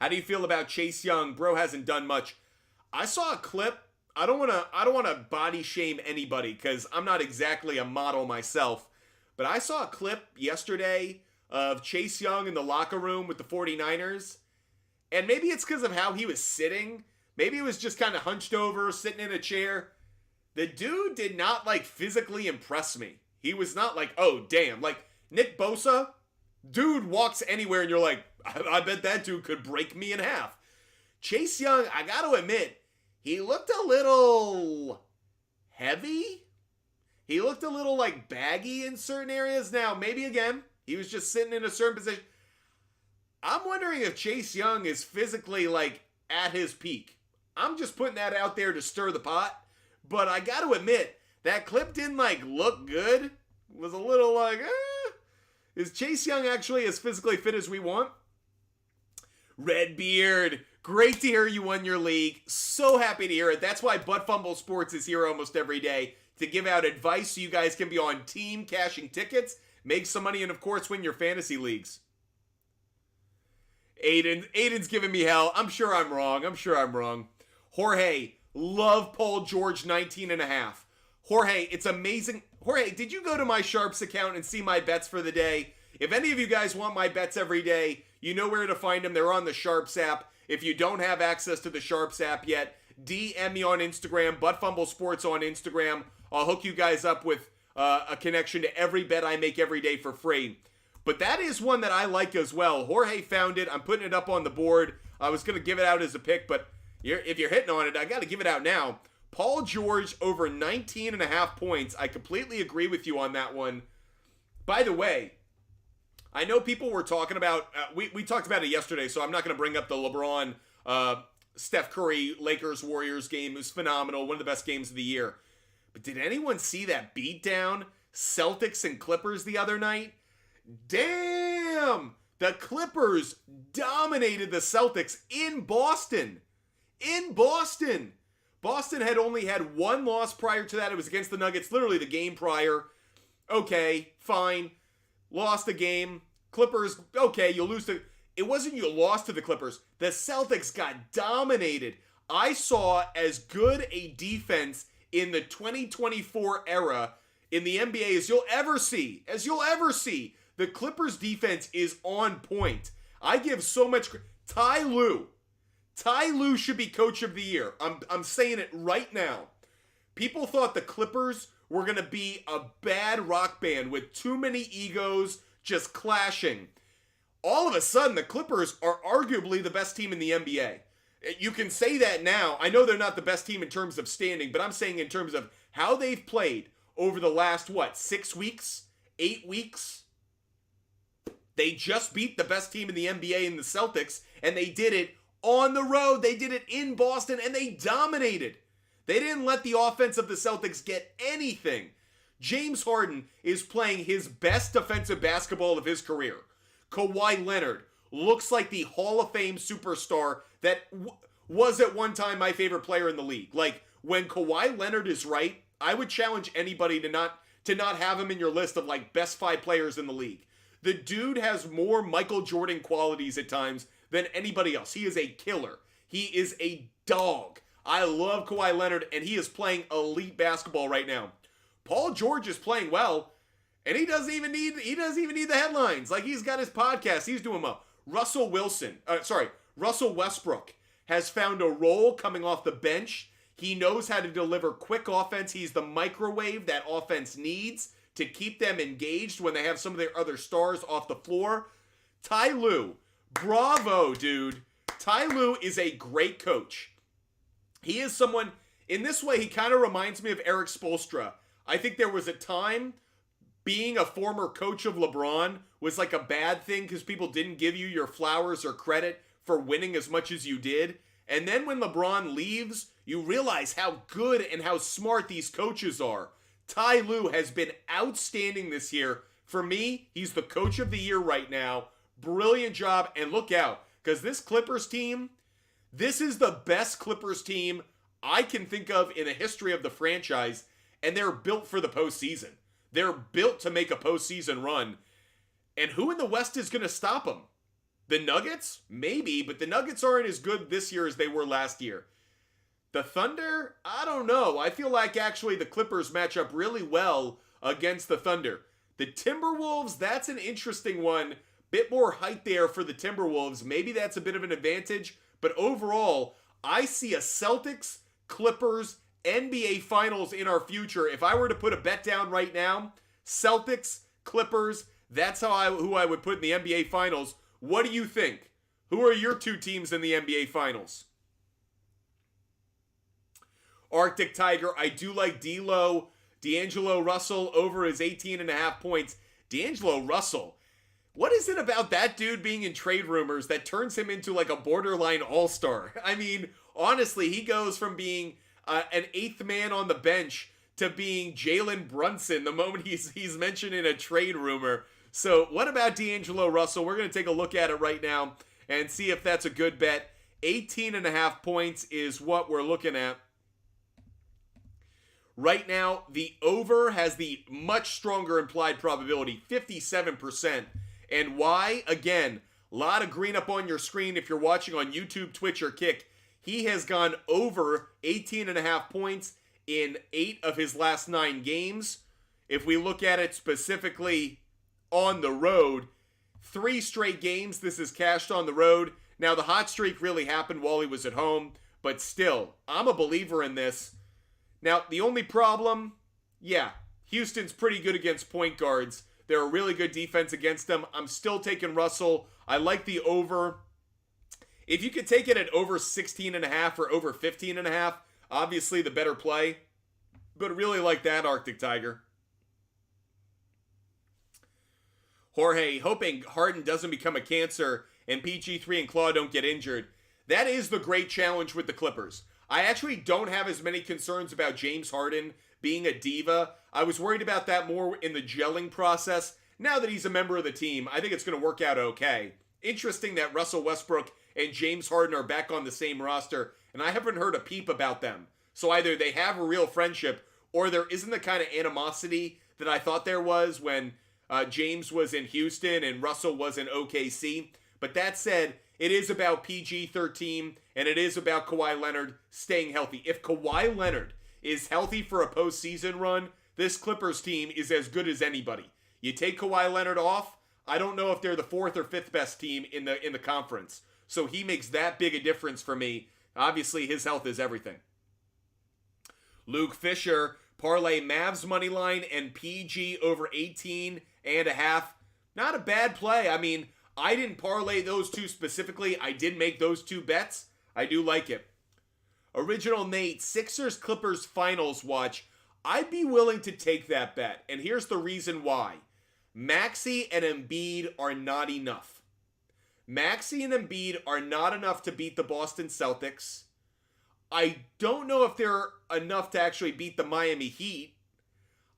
How do you feel about Chase Young? Bro hasn't done much. I saw a clip. I don't want to body shame anybody because I'm not exactly a model myself. But I saw a clip yesterday of Chase Young in the locker room with the 49ers. And maybe it's because of how he was sitting. Maybe he was just kind of hunched over, sitting in a chair. The dude did not, physically impress me. He was not oh, damn. Nick Bosa, dude walks anywhere and you're like, I bet that dude could break me in half. Chase Young, I got to admit, he looked a little heavy. He looked a little, baggy in certain areas. Now, maybe, again, he was just sitting in a certain position. I'm wondering if Chase Young is physically, at his peak. I'm just putting that out there to stir the pot. But I got to admit, that clip didn't, look good. It was a little Is Chase Young actually as physically fit as we want? Redbeard, great to hear you won your league. So happy to hear it. That's why Butt Fumble Sports is here almost every day, to give out advice so you guys can be on team cashing tickets, make some money, and of course win your fantasy leagues. Aiden's giving me hell. I'm sure I'm wrong. Jorge, love Paul George 19.5. Jorge, it's amazing. Jorge, did you go to my SHARPZ account and see my bets for the day? If any of you guys want my bets every day, you know where to find them. They're on the SHARPZ app. If you don't have access to the SHARPZ app yet, DM me on Instagram, Buttfumble Sports on Instagram. I'll hook you guys up with a connection to every bet I make every day for free. But that is one that I like as well. Jorge found it. I'm putting it up on the board. I was going to give it out as a pick, but if you're hitting on it, I got to give it out now. Paul George over 19.5 points. I completely agree with you on that one. By the way, I know people were talking about, we talked about it yesterday, so I'm not going to bring up the LeBron, Steph Curry, Lakers, Warriors game. It was phenomenal. One of the best games of the year. But did anyone see that beatdown? Celtics and Clippers the other night? Damn! The Clippers dominated the Celtics in Boston. Boston had only had one loss prior to that. It was against the Nuggets, literally the game prior. Okay, fine. Lost the game. Clippers, okay, you lose to... It wasn't you lost to the Clippers. The Celtics got dominated. I saw as good a defense in the 2024 era in the NBA as you'll ever see. The Clippers defense is on point. I give so much... Ty Lue should be coach of the year. I'm saying it right now. People thought the Clippers were going to be a bad rock band with too many egos just clashing. All of a sudden, the Clippers are arguably the best team in the NBA. You can say that now. I know they're not the best team in terms of standing, but I'm saying in terms of how they've played over the last, 6 weeks? 8 weeks? They just beat the best team in the NBA in the Celtics, and they did it on the road. They did it in Boston, and they dominated. They didn't let the offense of the Celtics get anything. James Harden is playing his best defensive basketball of his career. Kawhi Leonard looks like the Hall of Fame superstar that was at one time my favorite player in the league. Like, when Kawhi Leonard is right, I would challenge anybody to not have him in your list of like best 5 players in the league. The dude has more Michael Jordan qualities at times than anybody else. He is a killer. He is a dog. I love Kawhi Leonard, and he is playing elite basketball right now. Paul George is playing well, and he doesn't even need the headlines. Like, he's got his podcast. He's doing well. Russell Westbrook has found a role coming off the bench. He knows how to deliver quick offense. He's the microwave that offense needs to keep them engaged when they have some of their other stars off the floor. Ty Lue, bravo, dude. Ty Lue is a great coach. He is someone, in this way, he kind of reminds me of Eric Spoelstra. I think there was a time being a former coach of LeBron was like a bad thing because people didn't give you your flowers or credit for winning as much as you did. And then when LeBron leaves, you realize how good and how smart these coaches are. Ty Lue has been outstanding this year. For me, he's the coach of the year right now. Brilliant job. And look out, because this Clippers team, this is the best Clippers team I can think of in the history of the franchise, and they're built for the postseason. They're built to make a postseason run. And who in the West is going to stop them? The Nuggets? Maybe, but the Nuggets aren't as good this year as they were last year. The Thunder? I don't know. I feel like actually the Clippers match up really well against the Thunder. The Timberwolves, that's an interesting one. Bit more height there for the Timberwolves. Maybe that's a bit of an advantage. But overall, I see a Celtics, Clippers, NBA Finals in our future. If I were to put a bet down right now, Celtics, Clippers, that's who I would put in the NBA Finals. What do you think? Who are your 2 teams in the NBA Finals? Arctic Tiger, I do like D'Angelo Russell over his 18.5 points. D'Angelo Russell, what is it about that dude being in trade rumors that turns him into like a borderline all-star? I mean, honestly, he goes from being an 8th man on the bench to being Jalen Brunson the moment he's mentioned in a trade rumor. So what about D'Angelo Russell? We're going to take a look at it right now and see if that's a good bet. 18.5 points is what we're looking at. Right now, the over has the much stronger implied probability, 57%. And why? Again, a lot of green up on your screen if you're watching on YouTube, Twitch, or Kick. He has gone over 18.5 points in 8 of his last 9 games. If we look at it specifically on the road, 3 straight games this is cashed on the road. Now, the hot streak really happened while he was at home, but still, I'm a believer in this. Now, the only problem, Houston's pretty good against point guards. They're a really good defense against them. I'm still taking Russell. I like the over. If you could take it at over 16.5 or over 15.5, obviously the better play. But really like that, Arctic Tiger. Jorge, hoping Harden doesn't become a cancer and PG3 and Claw don't get injured. That is the great challenge with the Clippers. I actually don't have as many concerns about James Harden being a diva. I was worried about that more in the gelling process. Now that he's a member of the team, I think it's going to work out okay. Interesting that Russell Westbrook and James Harden are back on the same roster, and I haven't heard a peep about them. So either they have a real friendship, or there isn't the kind of animosity that I thought there was when James was in Houston and Russell was in OKC. But that said, it is about PG-13, and it is about Kawhi Leonard staying healthy. If Kawhi Leonard is healthy for a postseason run, this Clippers team is as good as anybody. You take Kawhi Leonard off, I don't know if they're the 4th or 5th best team in the conference. So he makes that big a difference for me. Obviously, his health is everything. Luke Fisher, parlay Mavs money line and PG over 18.5. Not a bad play. I mean, I didn't parlay those 2 specifically. I did make those 2 bets. I do like it. Original Nate, Sixers Clippers finals watch. I'd be willing to take that bet, and here's the reason why. Maxey and Embiid are not enough. Maxey and Embiid are not enough to beat the Boston Celtics. I don't know if they're enough to actually beat the Miami Heat.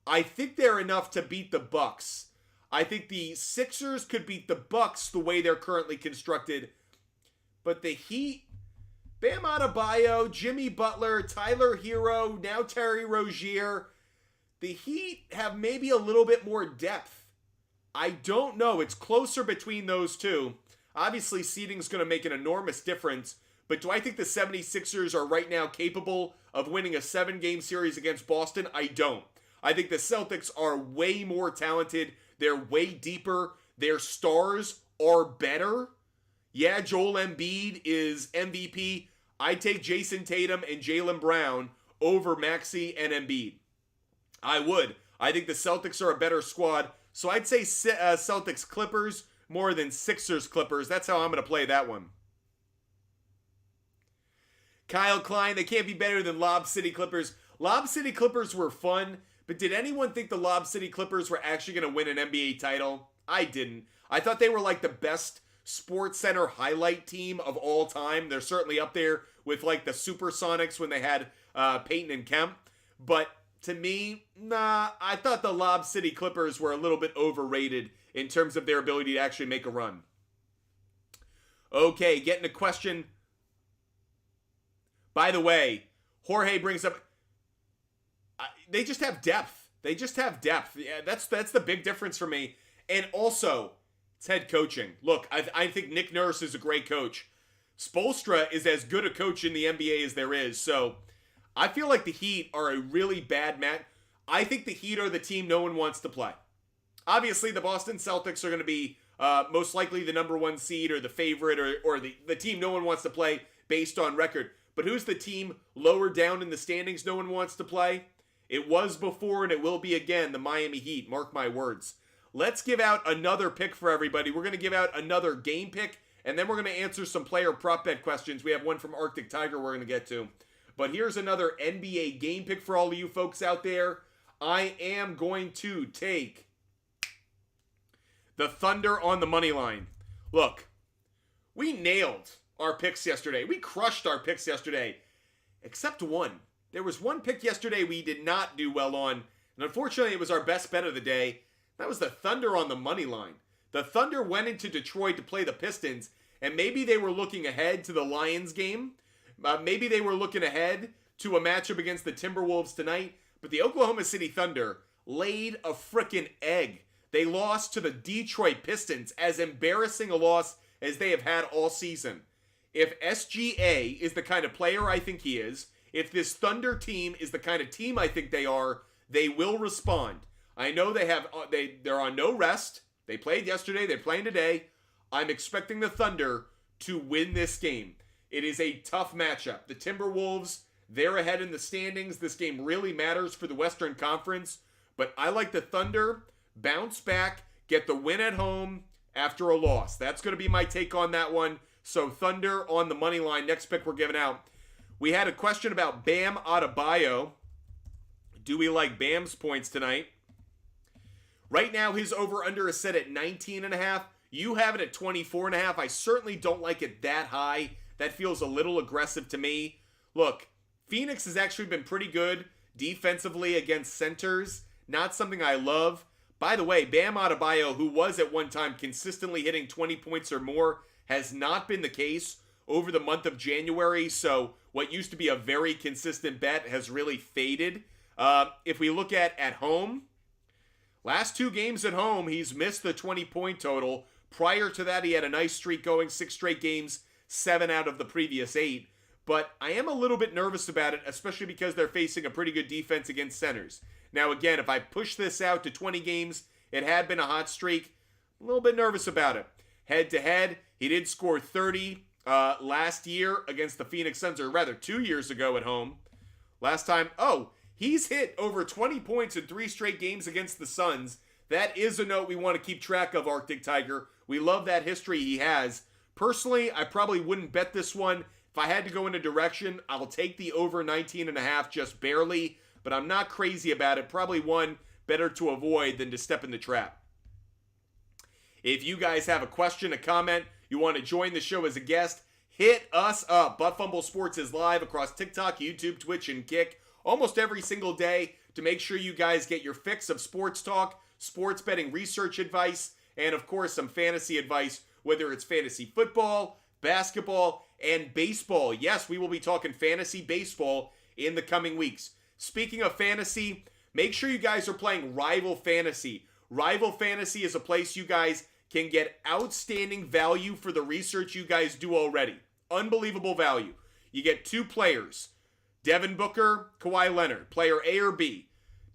I think they're enough to beat the Bucks. I think the Sixers could beat the Bucks the way they're currently constructed. But the Heat, Bam Adebayo, Jimmy Butler, Tyler Hero, now Terry Rozier, the Heat have maybe a little bit more depth. I don't know. It's closer between those two. Obviously, seeding is going to make an enormous difference. But do I think the 76ers are right now capable of winning a 7-game series against Boston? I don't. I think the Celtics are way more talented. They're way deeper. Their stars are better. Yeah, Joel Embiid is MVP. I take Jason Tatum and Jaylen Brown over Maxey and Embiid. I would. I think the Celtics are a better squad. So I'd say Celtics Clippers more than Sixers Clippers. That's how I'm going to play that one. Kyle Klein, they can't be better than Lob City Clippers. Lob City Clippers were fun, but did anyone think the Lob City Clippers were actually going to win an NBA title? I didn't. I thought they were like the best Sports Center highlight team of all time. They're certainly up there with like the Supersonics when they had Peyton and Kemp. But to me, nah, I thought the Lob City Clippers were a little bit overrated in terms of their ability to actually make a run. Okay, getting a question. By the way, Jorge brings up, they just have depth. They just have depth. Yeah, that's the big difference for me. And also, it's head coaching. Look, I think Nick Nurse is a great coach. Spoelstra is as good a coach in the NBA as there is. So I feel like the Heat are a really bad match. I think the Heat are the team no one wants to play. Obviously, the Boston Celtics are going to be most likely the number 1 seed or the favorite or the team no one wants to play based on record. But who's the team lower down in the standings no one wants to play? It was before and it will be again, the Miami Heat. Mark my words. Let's give out another pick for everybody. We're going to give out another game pick, and then we're going to answer some player prop bet questions. We have one from Arctic Tiger we're going to get to. But here's another NBA game pick for all of you folks out there. I am going to take the Thunder on the money line. Look, we nailed our picks yesterday. We crushed our picks yesterday, except one. There was one pick yesterday we did not do well on, and unfortunately it was our best bet of the day. That was the Thunder on the money line. The Thunder went into Detroit to play the Pistons, and maybe they were looking ahead to the Lions game. Maybe they were looking ahead to a matchup against the Timberwolves tonight, but the Oklahoma City Thunder laid a frickin' egg. They lost to the Detroit Pistons, as embarrassing a loss as they have had all season. If SGA is the kind of player I think he is, if this Thunder team is the kind of team I think they are, they will respond. I know they're on no rest. They played yesterday, they're playing today. I'm expecting the Thunder to win this game. It is a tough matchup. The Timberwolves, they're ahead in the standings. This game really matters for the Western Conference, but I like the Thunder bounce back, get the win at home after a loss. That's going to be my take on that one. So Thunder on the money line. Next pick we're giving out. We had a question about Bam Adebayo. Do we like Bam's points tonight? Right now, his over-under is set at 19.5. You have it at 24.5. I certainly don't like it that high. That feels a little aggressive to me. Look, Phoenix has actually been pretty good defensively against centers. Not something I love. By the way, Bam Adebayo, who was at one time consistently hitting 20 points or more, has not been the case over the month of January. So what used to be a very consistent bet has really faded. If we look at home, last 2 games at home, he's missed the 20-point total. Prior to that, he had a nice streak going, 6 straight games, 7 out of the previous 8. But I am a little bit nervous about it, especially because they're facing a pretty good defense against centers. Now, again, if I push this out to 20 games, it had been a hot streak. A little bit nervous about it. Head-to-head, he did score 30 last year against the Phoenix Suns, or rather 2 years ago at home. Last time, he's hit over 20 points in 3 straight games against the Suns. That is a note we want to keep track of, Arctic Tiger. We love that history he has. Personally, I probably wouldn't bet this one. If I had to go in a direction, I'll take the over 19.5 just barely, but I'm not crazy about it. Probably one better to avoid than to step in the trap. If you guys have a question, a comment, you want to join the show as a guest, hit us up. Butt Fumble Sports is live across TikTok, YouTube, Twitch, and Kick almost every single day to make sure you guys get your fix of sports talk, sports betting research advice, and of course some fantasy advice, whether it's fantasy football, basketball, and baseball. Yes, we will be talking fantasy baseball in the coming weeks. Speaking of fantasy, make sure you guys are playing Rival Fantasy. Rival Fantasy is a place you guys can get outstanding value for the research you guys do already. Unbelievable value. You get 2 players, Devin Booker, Kawhi Leonard, player A or B.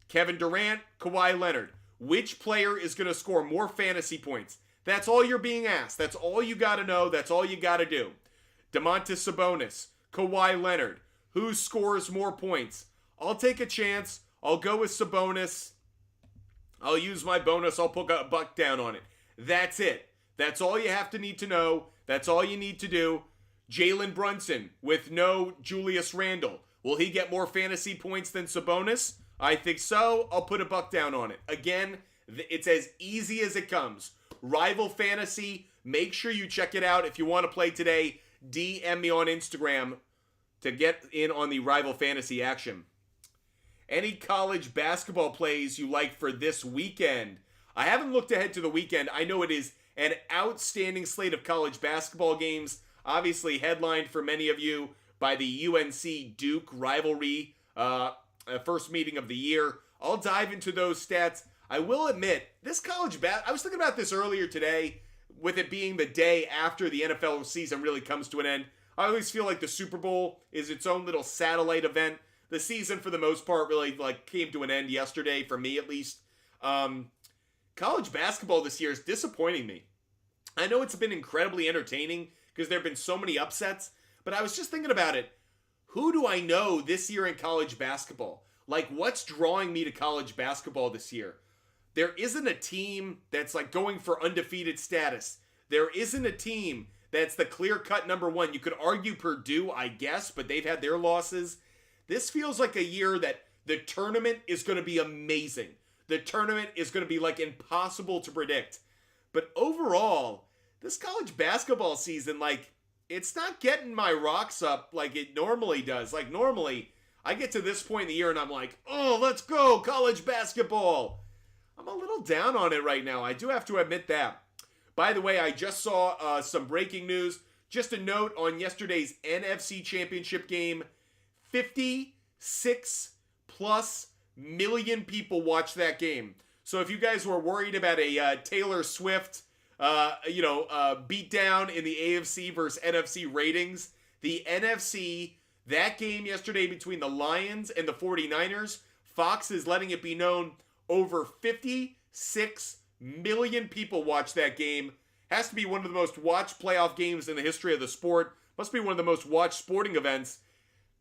Kevin Durant, Kawhi Leonard. Which player is going to score more fantasy points? That's all you're being asked. That's all you got to know. That's all you got to do. Domantas Sabonis, Kawhi Leonard. Who scores more points? I'll take a chance. I'll go with Sabonis. I'll use my bonus. I'll put a buck down on it. That's it. That's all you have to need to know. That's all you need to do. Jalen Brunson with no Julius Randle. Will he get more fantasy points than Sabonis? I think so. I'll put a buck down on it. Again, it's as easy as it comes. Rival Fantasy. Make sure you check it out. If you want to play today, DM me on Instagram to get in on the Rival Fantasy action. Any college basketball plays you like for this weekend? I haven't looked ahead to the weekend. I know it is an outstanding slate of college basketball games. Obviously headlined for many of you by the UNC-Duke rivalry, first meeting of the year. I'll dive into those stats. I will admit, this college I was thinking about this earlier today, with it being the day after the NFL season really comes to an end. I always feel like the Super Bowl is its own little satellite event. The season, for the most part, really came to an end yesterday, for me at least. College basketball this year is disappointing me. I know it's been incredibly entertaining because there have been so many upsets, but I was just thinking about it. Who do I know this year in college basketball? What's drawing me to college basketball this year? There isn't a team that's going for undefeated status. There isn't a team that's the clear-cut number one. You could argue Purdue, I guess, but they've had their losses. This feels like a year that the tournament is going to be amazing. The tournament is going to be impossible to predict. But overall, this college basketball season, it's not getting my rocks up like it normally does. Normally, I get to this point in the year and I'm like, oh, let's go, college basketball. I'm a little down on it right now. I do have to admit that. By the way, I just saw some breaking news. Just a note on yesterday's NFC Championship game. 56 plus million people watched that game. So if you guys were worried about a Taylor Swift, beatdown in the AFC versus NFC ratings, the NFC, that game yesterday between the Lions and the 49ers, Fox is letting it be known over 56 million people watched that game. Has to be one of the most watched playoff games in the history of the sport. Must be one of the most watched sporting events,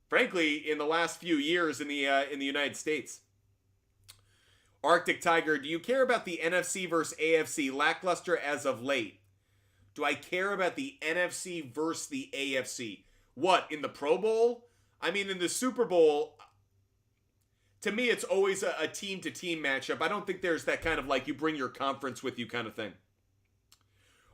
frankly, in the last few years in the United States. Arctic Tiger, do you care about the NFC versus AFC lackluster as of late? Do I care about the NFC versus the AFC? What, in the Pro Bowl? I mean, in the Super Bowl, to me, it's always a team-to-team matchup. I don't think there's that kind of you bring your conference with you kind of thing.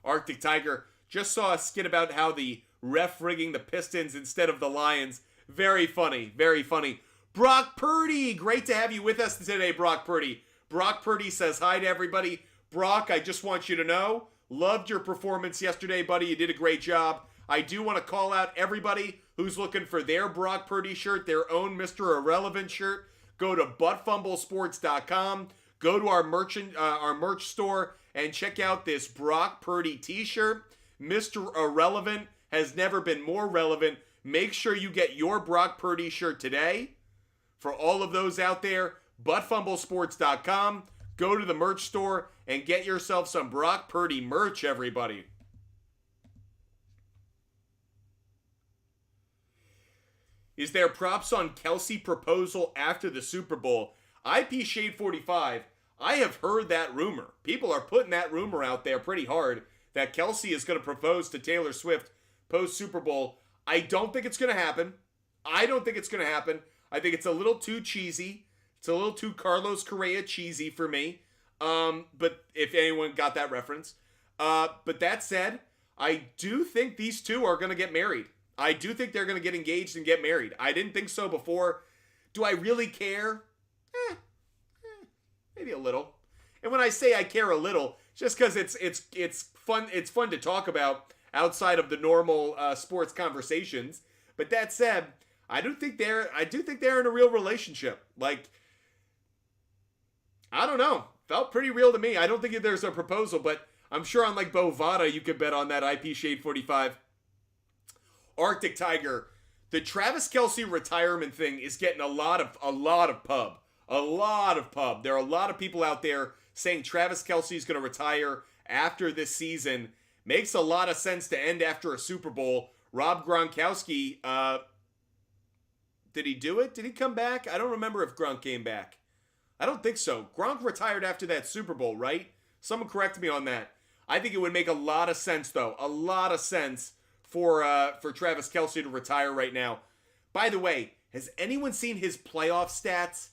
Arctic Tiger, just saw a skit about how the ref rigging the Pistons instead of the Lions. Very funny, very funny. Brock Purdy, great to have you with us today, Brock Purdy. Brock Purdy says hi to everybody. Brock, I just want you to know, loved your performance yesterday, buddy. You did a great job. I do want to call out everybody who's looking for their Brock Purdy shirt, their own Mr. Irrelevant shirt. Go to buttfumblesports.com. Go to our merch store and check out this Brock Purdy t-shirt. Mr. Irrelevant has never been more relevant. Make sure you get your Brock Purdy shirt today. For all of those out there, buttfumblesports.com. Go to the merch store and get yourself some Brock Purdy merch, everybody. Is there props on Kelsey proposal after the Super Bowl? IP Shade 45, I have heard that rumor. People are putting that rumor out there pretty hard that Kelsey is going to propose to Taylor Swift post-Super Bowl. I don't think it's going to happen. I don't think it's going to happen. I think it's a little too cheesy. It's a little too Carlos Correa cheesy for me. But if anyone got that reference. But that said, I do think these two are going to get married. I do think they're going to get engaged and get married. I didn't think so before. Do I really care? Maybe a little. And when I say I care a little, just because it's fun. It's fun to talk about outside of the normal sports conversations. But that said, I do think they're in a real relationship. Like, I don't know. Felt pretty real to me. I don't think there's a proposal, but I'm sure on like Bovada you could bet on that. IP Shade 45. Arctic Tiger. The Travis Kelce retirement thing is getting a lot of pub. A lot of pub. There are a lot of people out there saying Travis Kelce is going to retire after this season. Makes a lot of sense to end after a Super Bowl. Rob Gronkowski, did he do it? Did he come back? I don't remember if Gronk came back. I don't think so. Gronk retired after that Super Bowl, right? Someone correct me on that. I think it would make a lot of sense, though. A lot of sense for Travis Kelce to retire right now. By the way, has anyone seen his playoff stats?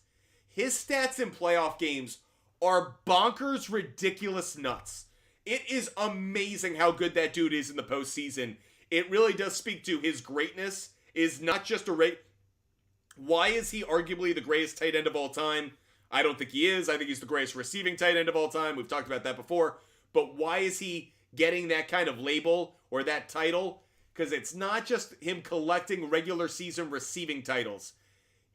His stats in playoff games are bonkers, ridiculous nuts. It is amazing how good that dude is in the postseason. It really does speak to his greatness. Is not just a rate. Why is he arguably the greatest tight end of all time? I don't think he is. I think he's the greatest receiving tight end of all time. We've talked about that before. But why is he getting that kind of label or that title? Because it's not just him collecting regular season receiving titles.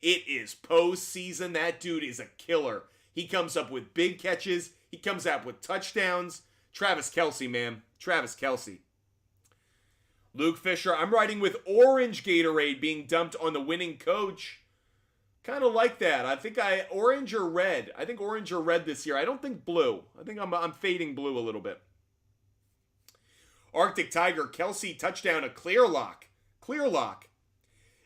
It is postseason. That dude is a killer. He comes up with big catches. He comes out with touchdowns. Travis Kelce, man. Travis Kelce. Luke Fisher, I'm riding with orange Gatorade being dumped on the winning coach. Kind of like that. I think orange or red. I think orange or red this year. I don't think blue. I think I'm fading blue a little bit. Arctic Tiger, Kelce touchdown, a clear lock. Clear lock.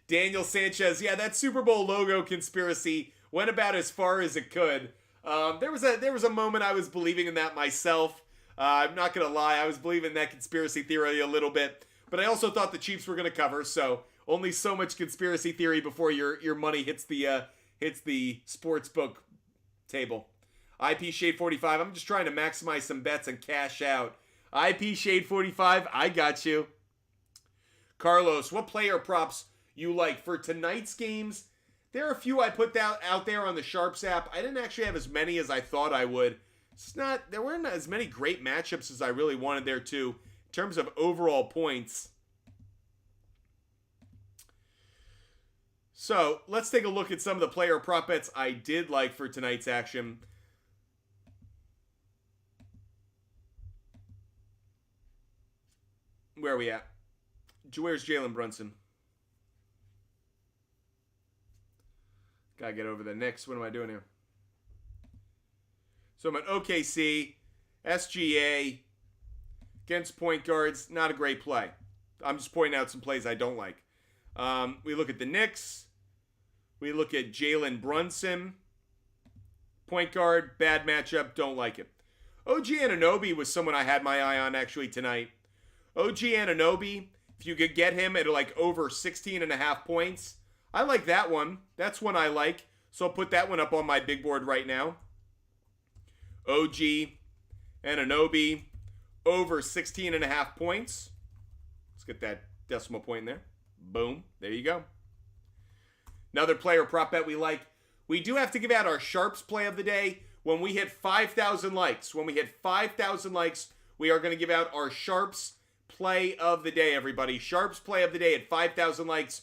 Daniel Sanchez, yeah, that Super Bowl logo conspiracy went about as far as it could. There was a moment I was believing in that myself. I'm not going to lie. I was believing that conspiracy theory a little bit. But I also thought the Chiefs were going to cover, so only so much conspiracy theory before your money hits the sports book table. IP Shade 45, I'm just trying to maximize some bets and cash out. IP Shade 45, I got you. Carlos, what player props you like for tonight's games? There are a few I put out there on the SHARPZ app. I didn't actually have as many as I thought I would. There weren't as many great matchups as I really wanted there too. In terms of overall points. So, let's take a look at some of the player prop bets I did like for tonight's action. Where are we at? Where's Jalen Brunson? Gotta get over the Knicks. What am I doing here? So I'm at OKC, SGA, against point guards. Not a great play. I'm just pointing out some plays I don't like. We look at the Knicks. We look at Jalen Brunson. Point guard, bad matchup, don't like it. OG Anunoby was someone I had my eye on actually tonight. OG Anunoby, if you could get him at like over 16.5 points, I like that one. That's one I like. So I'll put that one up on my big board right now. OG Anunoby, over 16.5 points. Let's get that decimal point in there. Boom. There you go. Another player prop bet we like. We do have to give out our SHARPZ play of the day when we hit 5,000 likes. When we hit 5,000 likes, we are going to give out our SHARPZ play of the day, everybody. SHARPZ play of the day at 5,000 likes.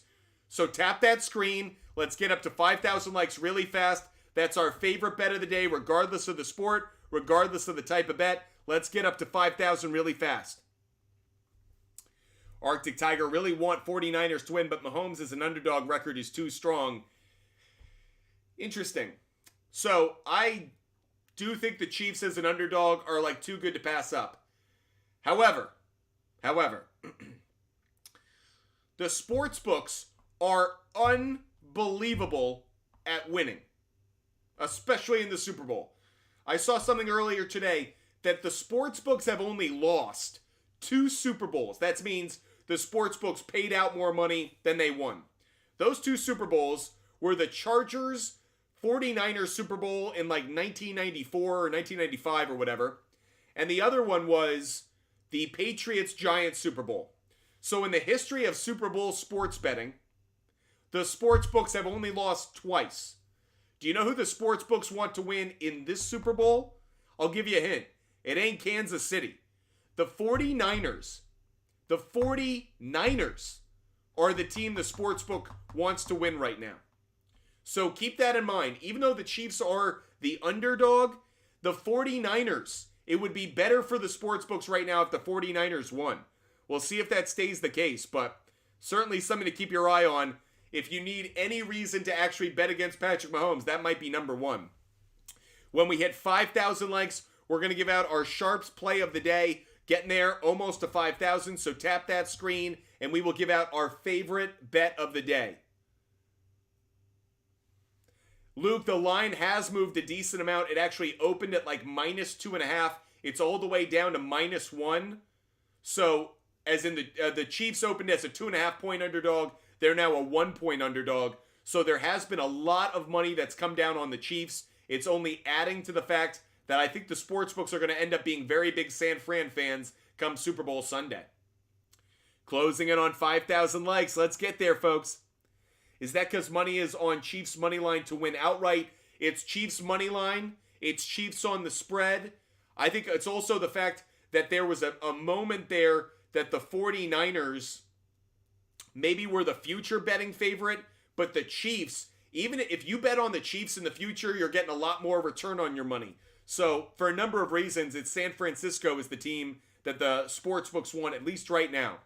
So tap that screen. Let's get up to 5,000 likes really fast. That's our favorite bet of the day, regardless of the sport, regardless of the type of bet. Let's get up to 5,000 really fast. Arctic Tiger really want 49ers to win, but Mahomes as an underdog record is too strong. Interesting. So I do think the Chiefs as an underdog are like too good to pass up. However, the sports books are unbelievable at winning, especially in the Super Bowl. I saw something earlier today that the sports books have only lost 2 Super Bowls. That means the sportsbooks paid out more money than they won. Those two Super Bowls were the Chargers 49ers Super Bowl in like 1994 or 1995 or whatever. And the other one was the Patriots Giants Super Bowl. So in the history of Super Bowl sports betting, the sports books have only lost twice. Do you know who the sports books want to win in this Super Bowl? I'll give you a hint. It ain't Kansas City. The 49ers. The 49ers are the team the sports book wants to win right now. So keep that in mind. Even though the Chiefs are the underdog, the 49ers, it would be better for the sports books right now if the 49ers won. We'll see if that stays the case, but certainly something to keep your eye on. If you need any reason to actually bet against Patrick Mahomes, that might be number one. When we hit 5,000 likes, we're going to give out our SHARPZ play of the day. Getting there almost to 5,000, so tap that screen, and we will give out our favorite bet of the day. Luke, the line has moved a decent amount. It actually opened at like -2.5. It's all the way down to -1. So, as in the Chiefs opened as a 2.5-point underdog. They're now a 1-point underdog. So there has been a lot of money that's come down on the Chiefs. It's only adding to the fact that I think the sportsbooks are going to end up being very big San Fran fans come Super Bowl Sunday. Closing in on 5,000 likes. Let's get there, folks. Is that because money is on Chiefs money line to win outright? It's Chiefs money line. It's Chiefs on the spread. I think it's also the fact that there was a moment there that the 49ers maybe were the future betting favorite, but the Chiefs, even if you bet on the Chiefs in the future, you're getting a lot more return on your money. So for a number of reasons, it's San Francisco is the team that the sportsbooks want, at least right now.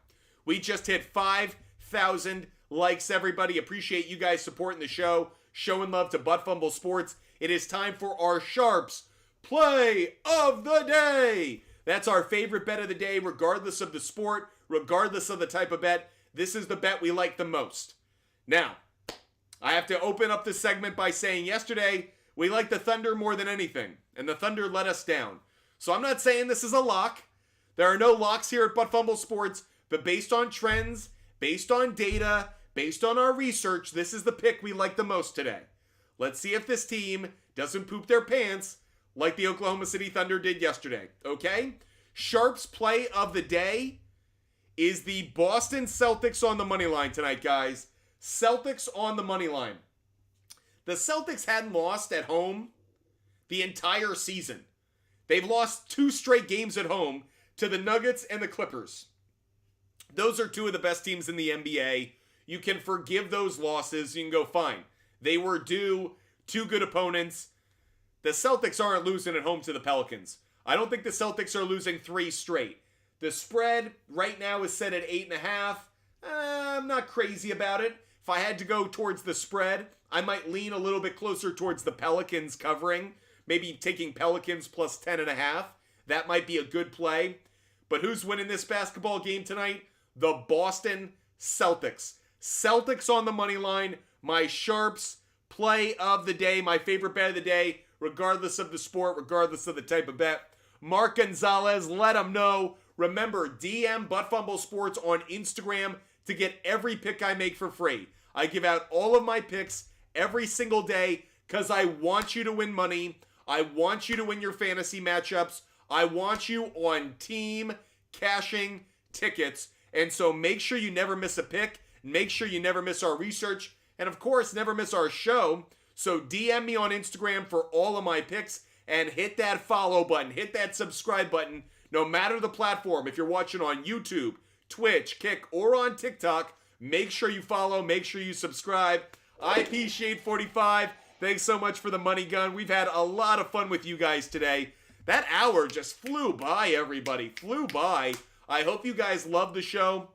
We just hit 5,000 likes, everybody. Appreciate you guys supporting the show, showing love to Butt Fumble Sports. It is time for our SHARPZ play of the day. That's our favorite bet of the day, regardless of the sport, regardless of the type of bet. This is the bet we like the most. Now, I have to open up this segment by saying yesterday, we liked the Thunder more than anything, and the Thunder let us down. So I'm not saying this is a lock. There are no locks here at Butt Fumble Sports, but based on trends, based on data, based on our research, this is the pick we like the most today. Let's see if this team doesn't poop their pants like the Oklahoma City Thunder did yesterday, okay? SHARPZ play of the day is the Boston Celtics on the money line tonight, guys. Celtics on the money line. The Celtics hadn't lost at home the entire season. They've lost 2 straight games at home to the Nuggets and the Clippers. Those are 2 of the best teams in the NBA. You can forgive those losses. You can go, fine. They were due 2 good opponents. The Celtics aren't losing at home to the Pelicans. I don't think the Celtics are losing 3 straight. The spread right now is set at 8.5. I'm not crazy about it. If I had to go towards the spread, I might lean a little bit closer towards the Pelicans covering. Maybe taking Pelicans plus 10.5. That might be a good play. But who's winning this basketball game tonight? The Boston Celtics. Celtics on the money line. My SHARPZ play of the day. My favorite bet of the day. Regardless of the sport. Regardless of the type of bet. Mark Gonzalez, let him know. Remember, DM Butt Fumble Sports on Instagram to get every pick I make for free. I give out all of my picks every single day because I want you to win money. I want you to win your fantasy matchups. I want you on team cashing tickets. And so make sure you never miss a pick. Make sure you never miss our research. And of course, never miss our show. So DM me on Instagram for all of my picks and hit that follow button. Hit that subscribe button. No matter the platform, if you're watching on YouTube, Twitch, Kick, or on TikTok, make sure you follow, make sure you subscribe. IP Shade 45, thanks so much for the money gun. We've had a lot of fun with you guys today. That hour just flew by, everybody. Flew by. I hope you guys love the show.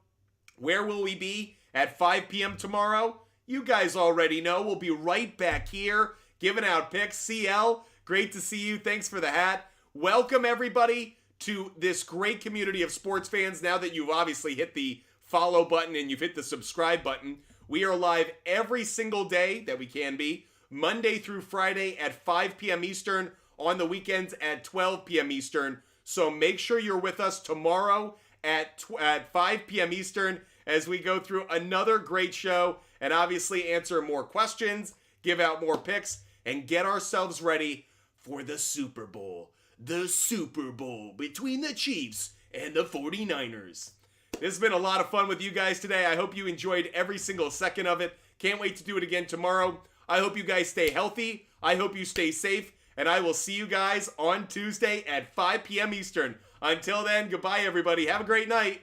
Where will we be at 5 p.m. tomorrow? You guys already know. We'll be right back here giving out picks. CL, great to see you. Thanks for the hat. Welcome, everybody, to this great community of sports fans. Now that you've obviously hit the follow button and you've hit the subscribe button, we are live every single day that we can be, Monday through Friday at 5 p.m. Eastern, on the weekends at 12 p.m. Eastern. So make sure you're with us tomorrow at 5 p.m. Eastern as we go through another great show and obviously answer more questions, give out more picks, and get ourselves ready for the Super Bowl. The Super Bowl between the Chiefs and the 49ers. This has been a lot of fun with you guys today. I hope you enjoyed every single second of it. Can't wait to do it again tomorrow. I hope you guys stay healthy. I hope you stay safe. And I will see you guys on Tuesday at 5 p.m. Eastern. Until then, goodbye, everybody. Have a great night.